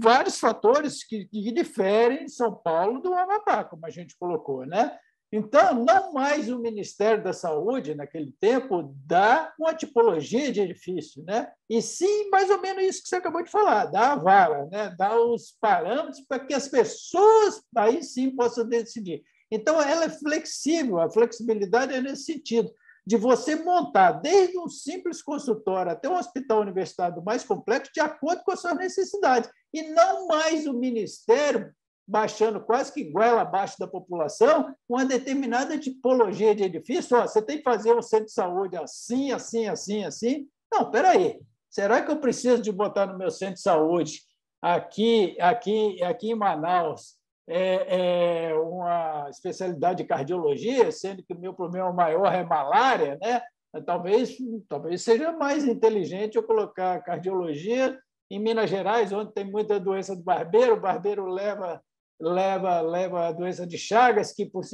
vários fatores que diferem São Paulo do Amapá, como a gente colocou, né? Então, não mais o Ministério da Saúde, naquele tempo, dá uma tipologia de edifício, né? E sim, mais ou menos isso que você acabou de falar, dá a vara, né? Dá os parâmetros para que as pessoas, aí sim, possam decidir. Então, ela é flexível, a flexibilidade é nesse sentido, de você montar desde um simples consultório até um hospital universitário mais complexo, de acordo com as suas necessidades. E não mais o Ministério baixando quase que goela abaixo da população uma determinada tipologia de edifício. Você tem que fazer um centro de saúde assim, assim, assim, assim. Não, espera aí. Será que eu preciso de botar no meu centro de saúde aqui em Manaus uma especialidade de cardiologia, sendo que o meu problema maior é malária, né? Talvez seja mais inteligente eu colocar a cardiologia em Minas Gerais, onde tem muita doença do barbeiro, o barbeiro leva a doença de Chagas, que por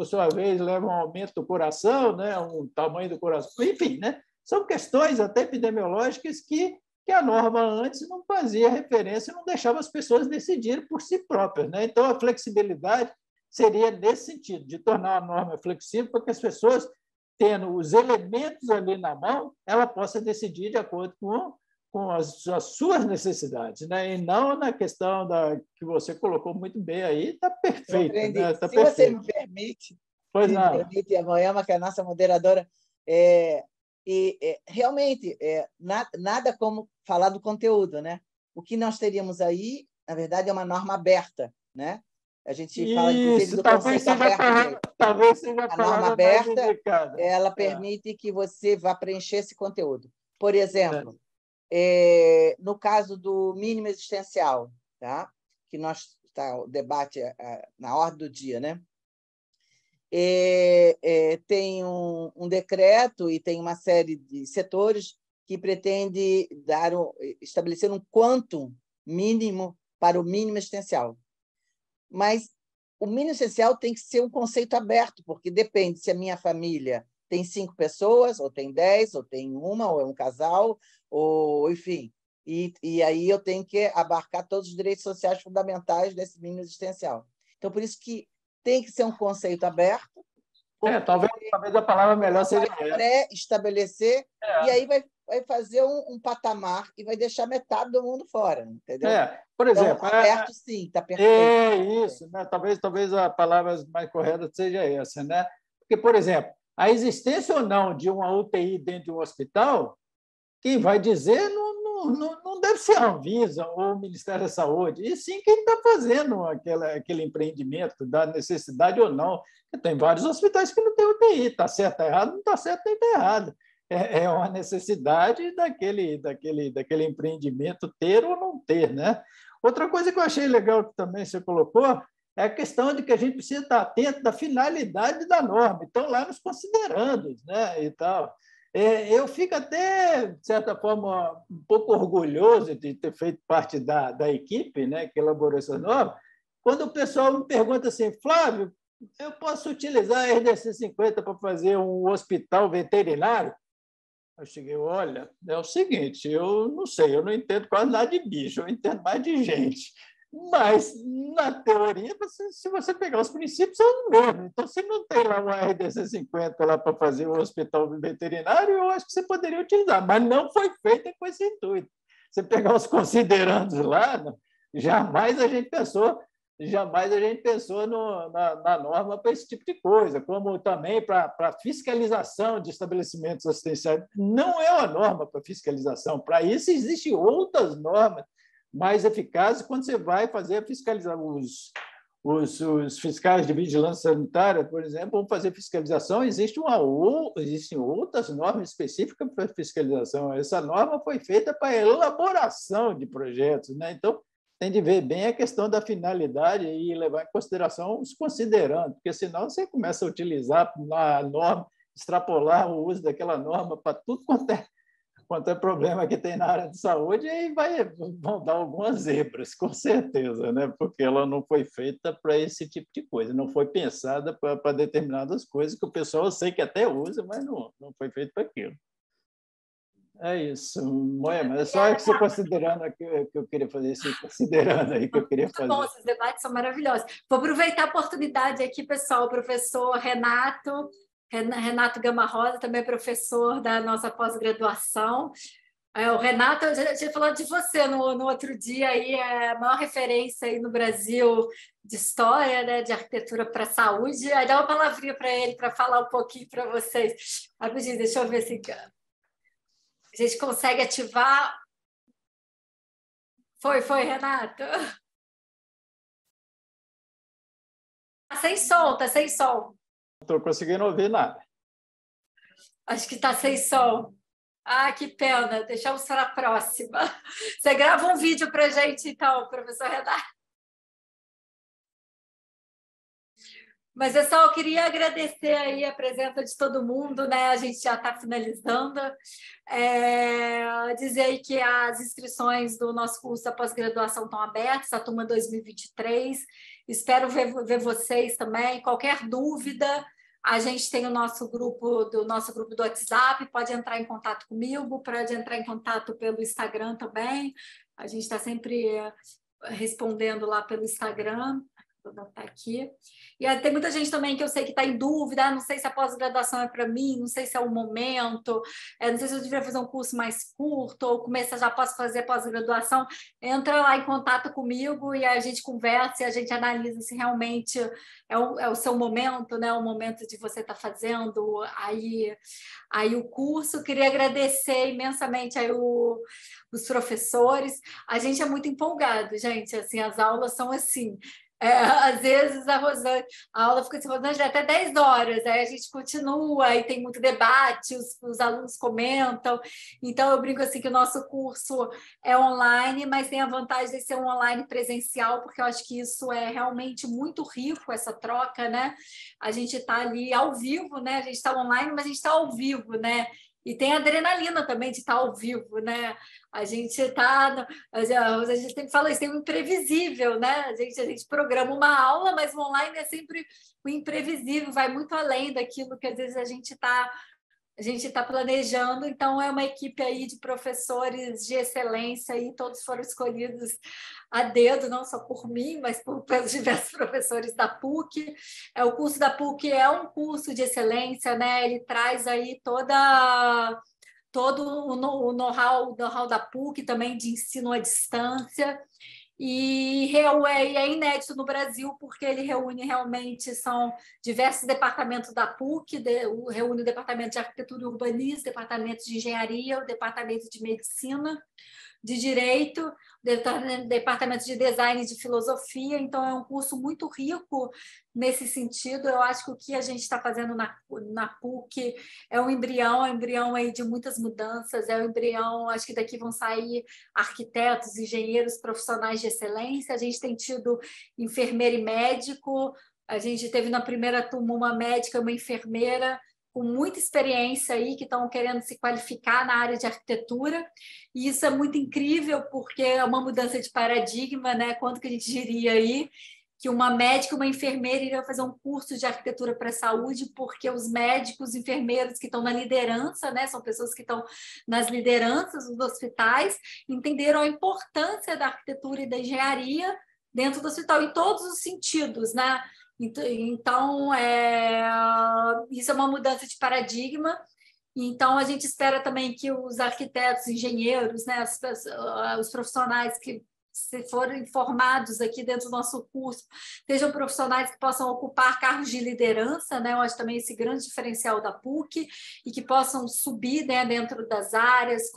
sua vez leva a um aumento do coração, né? Um tamanho do coração, enfim, né? São questões até epidemiológicas que a norma antes não fazia referência, não deixava as pessoas decidirem por si próprias, né? Então, a flexibilidade seria nesse sentido, de tornar a norma flexível para que as pessoas, tendo os elementos ali na mão, ela possa decidir de acordo com as suas necessidades, né? E não na questão que você colocou muito bem aí, está perfeito. Né? Tá Se perfeito. Você me permite, a Moema, que é a nossa moderadora, realmente, nada como falar do conteúdo, né? O que nós teríamos aí, na verdade, é uma norma aberta, né? A gente fala, inclusive, do conceito aberto. Talvez seja a norma aberta, ela permite que você vá preencher esse conteúdo. Por exemplo, no caso do mínimo existencial, tá? Que o debate na ordem do dia, né? Tem um decreto e tem uma série de setores que pretende estabelecer um quantum mínimo para o mínimo existencial. Mas o mínimo existencial tem que ser um conceito aberto, porque depende se a minha família tem 5 pessoas, ou tem 10, ou tem uma, ou é um casal, ou enfim. E aí eu tenho que abarcar todos os direitos sociais fundamentais desse mínimo existencial. Então, por isso que tem que ser um conceito aberto. Talvez a palavra melhor seja pré-estabelecer, e aí vai fazer um patamar e vai deixar metade do mundo fora, entendeu? Por exemplo, então, aberto, sim, está perfeito. Isso, né? Talvez a palavra mais correta seja essa, né? Porque, por exemplo, a existência ou não de uma UTI dentro de um hospital, quem vai dizer não deve ser a Anvisa ou o Ministério da Saúde, e sim quem está fazendo aquele empreendimento, da necessidade ou não. Tem vários hospitais que não têm UTI, está certo, está errado, não está certo, nem está errado. É uma necessidade daquele empreendimento ter ou não ter, né? Outra coisa que eu achei legal que também você colocou é a questão de que a gente precisa estar atento da finalidade da norma. Então, lá nos considerandos, né? E tal. Eu fico até, de certa forma, um pouco orgulhoso de ter feito parte da equipe, né, que elaborou essa norma, quando o pessoal me pergunta assim, Flávio, eu posso utilizar a RDC 50 para fazer um hospital veterinário? Eu cheguei, olha, é o seguinte, eu não sei, eu não entendo quase nada de bicho, eu entendo mais de gente. Mas, na teoria, se você pegar os princípios, são os mesmos. Então, se não tem lá uma RDC 50 lá para fazer um hospital veterinário, eu acho que você poderia utilizar, mas não foi feita com esse intuito. Você pegar os considerandos lá, jamais a gente pensou na norma para esse tipo de coisa, como também para fiscalização de estabelecimentos assistenciais. Não é uma norma para fiscalização. Para isso, existem outras normas mais eficazes quando você vai fazer a fiscalização. Os fiscais de vigilância sanitária, por exemplo, vão fazer fiscalização, existem outras normas específicas para fiscalização. Essa norma foi feita para elaboração de projetos, né? Então, tem de ver bem a questão da finalidade e levar em consideração os considerandos, porque senão você começa a utilizar a norma, extrapolar o uso daquela norma para tudo quanto é problema que tem na área de saúde, e aí vão dar algumas zebras, com certeza, né? Porque ela não foi feita para esse tipo de coisa, não foi pensada para determinadas coisas que o pessoal, eu sei que até usa, mas não foi feito para aquilo. É isso, Moema, é só você considerando que eu queria fazer, considerando aí que eu queria fazer. Muito bom, esses debates são maravilhosos. Vou aproveitar a oportunidade aqui, pessoal, o professor Renato Gama Rosa, também é professor da nossa pós-graduação. O Renato, eu já tinha falado de você no outro dia, aí, é a maior referência aí no Brasil de história, né, de arquitetura para a saúde. Aí dá uma palavrinha para ele, para falar um pouquinho para vocês. Rapidinho, deixa eu ver se a gente consegue ativar. Foi, Renato. Tá sem som, tá sem som. Não estou conseguindo ouvir nada. Acho que está sem som. Ah, que pena. Deixamos para a próxima. Você grava um vídeo para a gente, então, professor Renato. Mas, pessoal, eu queria agradecer aí a presença de todo mundo, né? A gente já está finalizando. Dizer aí que as inscrições do nosso curso da pós-graduação estão abertas, a turma 2023. Espero ver vocês também. Qualquer dúvida, a gente tem o nosso grupo do WhatsApp, pode entrar em contato comigo, pode entrar em contato pelo Instagram também. A gente está sempre respondendo lá pelo Instagram. Vou botar aqui. E tem muita gente também que eu sei que está em dúvida, não sei se a pós-graduação é para mim, não sei se é o momento, não sei se eu deveria fazer um curso mais curto, ou começar, já posso fazer pós-graduação. Entra lá em contato comigo e a gente conversa e a gente analisa se realmente é o seu momento, né? O momento de você estar fazendo aí o curso. Queria agradecer imensamente aí os professores. A gente é muito empolgado, gente, assim, as aulas são assim. Às vezes a aula fica assim, Rosângela, até 10 horas, aí a gente continua, e tem muito debate, os alunos comentam. Então, eu brinco assim que o nosso curso é online, mas tem a vantagem de ser um online presencial, porque eu acho que isso é realmente muito rico, essa troca, né? A gente está ali ao vivo, né? A gente está online, mas a gente está ao vivo, né? E tem a adrenalina também de estar ao vivo, né? A gente está... A gente sempre fala isso, tem o imprevisível, né? A gente programa uma aula, mas o online é sempre o imprevisível, vai muito além daquilo que às vezes a gente está planejando. Então, é uma equipe aí de professores de excelência e todos foram escolhidos a dedo, não só por mim, mas pelos diversos professores da PUC. O curso da PUC é um curso de excelência, né? Ele traz aí todo o know-how da PUC também de ensino à distância. E é inédito no Brasil, porque ele reúne realmente, são diversos departamentos da PUC, reúne o departamento de arquitetura e urbanismo, departamento de engenharia, o departamento de medicina, de direito, departamento de design e de filosofia. Então, é um curso muito rico nesse sentido. Eu acho que o que a gente está fazendo na PUC é um embrião aí de muitas mudanças, é um embrião, acho que daqui vão sair arquitetos, engenheiros, profissionais de excelência. A gente tem tido enfermeiro e médico, a gente teve na primeira turma uma médica e uma enfermeira com muita experiência aí, que estão querendo se qualificar na área de arquitetura, e isso é muito incrível, porque é uma mudança de paradigma, né? Quanto que a gente diria aí que uma médica e uma enfermeira iriam fazer um curso de arquitetura para a saúde, porque os médicos, enfermeiros que estão na liderança, né? São pessoas que estão nas lideranças dos hospitais, entenderam a importância da arquitetura e da engenharia dentro do hospital, em todos os sentidos, né? Então, isso é uma mudança de paradigma. Então, a gente espera também que os arquitetos, engenheiros, né, os profissionais que se forem formados aqui dentro do nosso curso, sejam profissionais que possam ocupar cargos de liderança, né? Eu acho também esse grande diferencial da PUC, e que possam subir, né, dentro das áreas,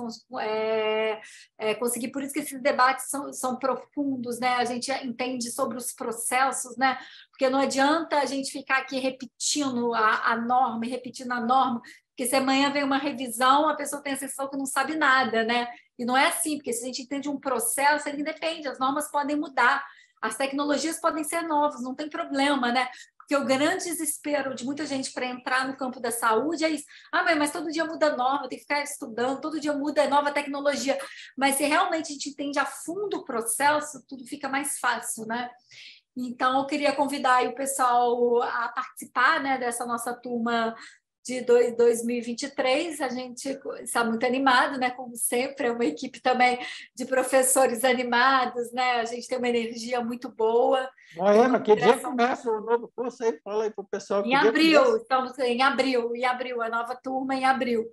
conseguir. Por isso que esses debates são profundos, né? A gente entende sobre os processos, né? Porque não adianta a gente ficar aqui repetindo a norma, porque se amanhã vem uma revisão, a pessoa tem a sensação que não sabe nada, né? E não é assim, porque se a gente entende um processo, ele depende, as normas podem mudar, as tecnologias podem ser novas, não tem problema, né? Porque o grande desespero de muita gente para entrar no campo da saúde é isso. Mas todo dia muda norma, tem que ficar estudando, todo dia muda nova tecnologia. Mas se realmente a gente entende a fundo o processo, tudo fica mais fácil, né? Então, eu queria convidar aí o pessoal a participar, né, dessa nossa turma de 2023, a gente está muito animado, né? Como sempre, é uma equipe também de professores animados, né? A gente tem uma energia muito boa. Moema, que dia começa o novo curso aí? Fala aí para o pessoal. Em abril, estamos em abril, a nova turma em abril.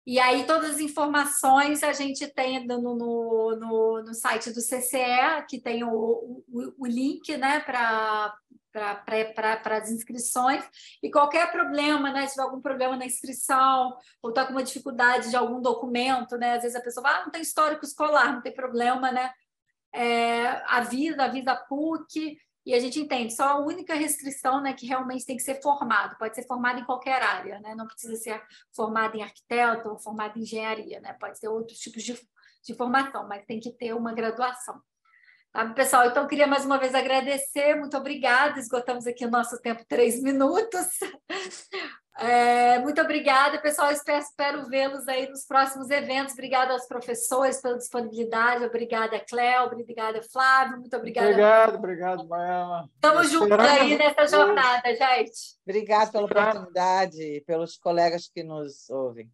E aí todas as informações a gente tem no site do CCE, que tem o link, né, para as inscrições, e qualquer problema, né, se tiver algum problema na inscrição, ou está com uma dificuldade de algum documento, né, às vezes a pessoa fala, não tem histórico escolar, não tem problema, né, avisa a PUC, e a gente entende, só a única restrição, né, que realmente tem que ser formado, pode ser formado em qualquer área, né, não precisa ser formado em arquiteto ou formado em engenharia, né, pode ser outros tipos de formação, mas tem que ter uma graduação. Tá, pessoal? Então, eu queria mais uma vez agradecer. Muito obrigada. Esgotamos aqui o nosso tempo, 3 minutos. Muito obrigada, pessoal. Espero vê-los aí nos próximos eventos. Obrigada aos professores pela disponibilidade. Obrigada, Cléo. Obrigada, Flávio. Muito obrigada. Obrigado, Maela. Estamos juntos aí nessa jornada, gente. Obrigada pela oportunidade e pelos colegas que nos ouvem.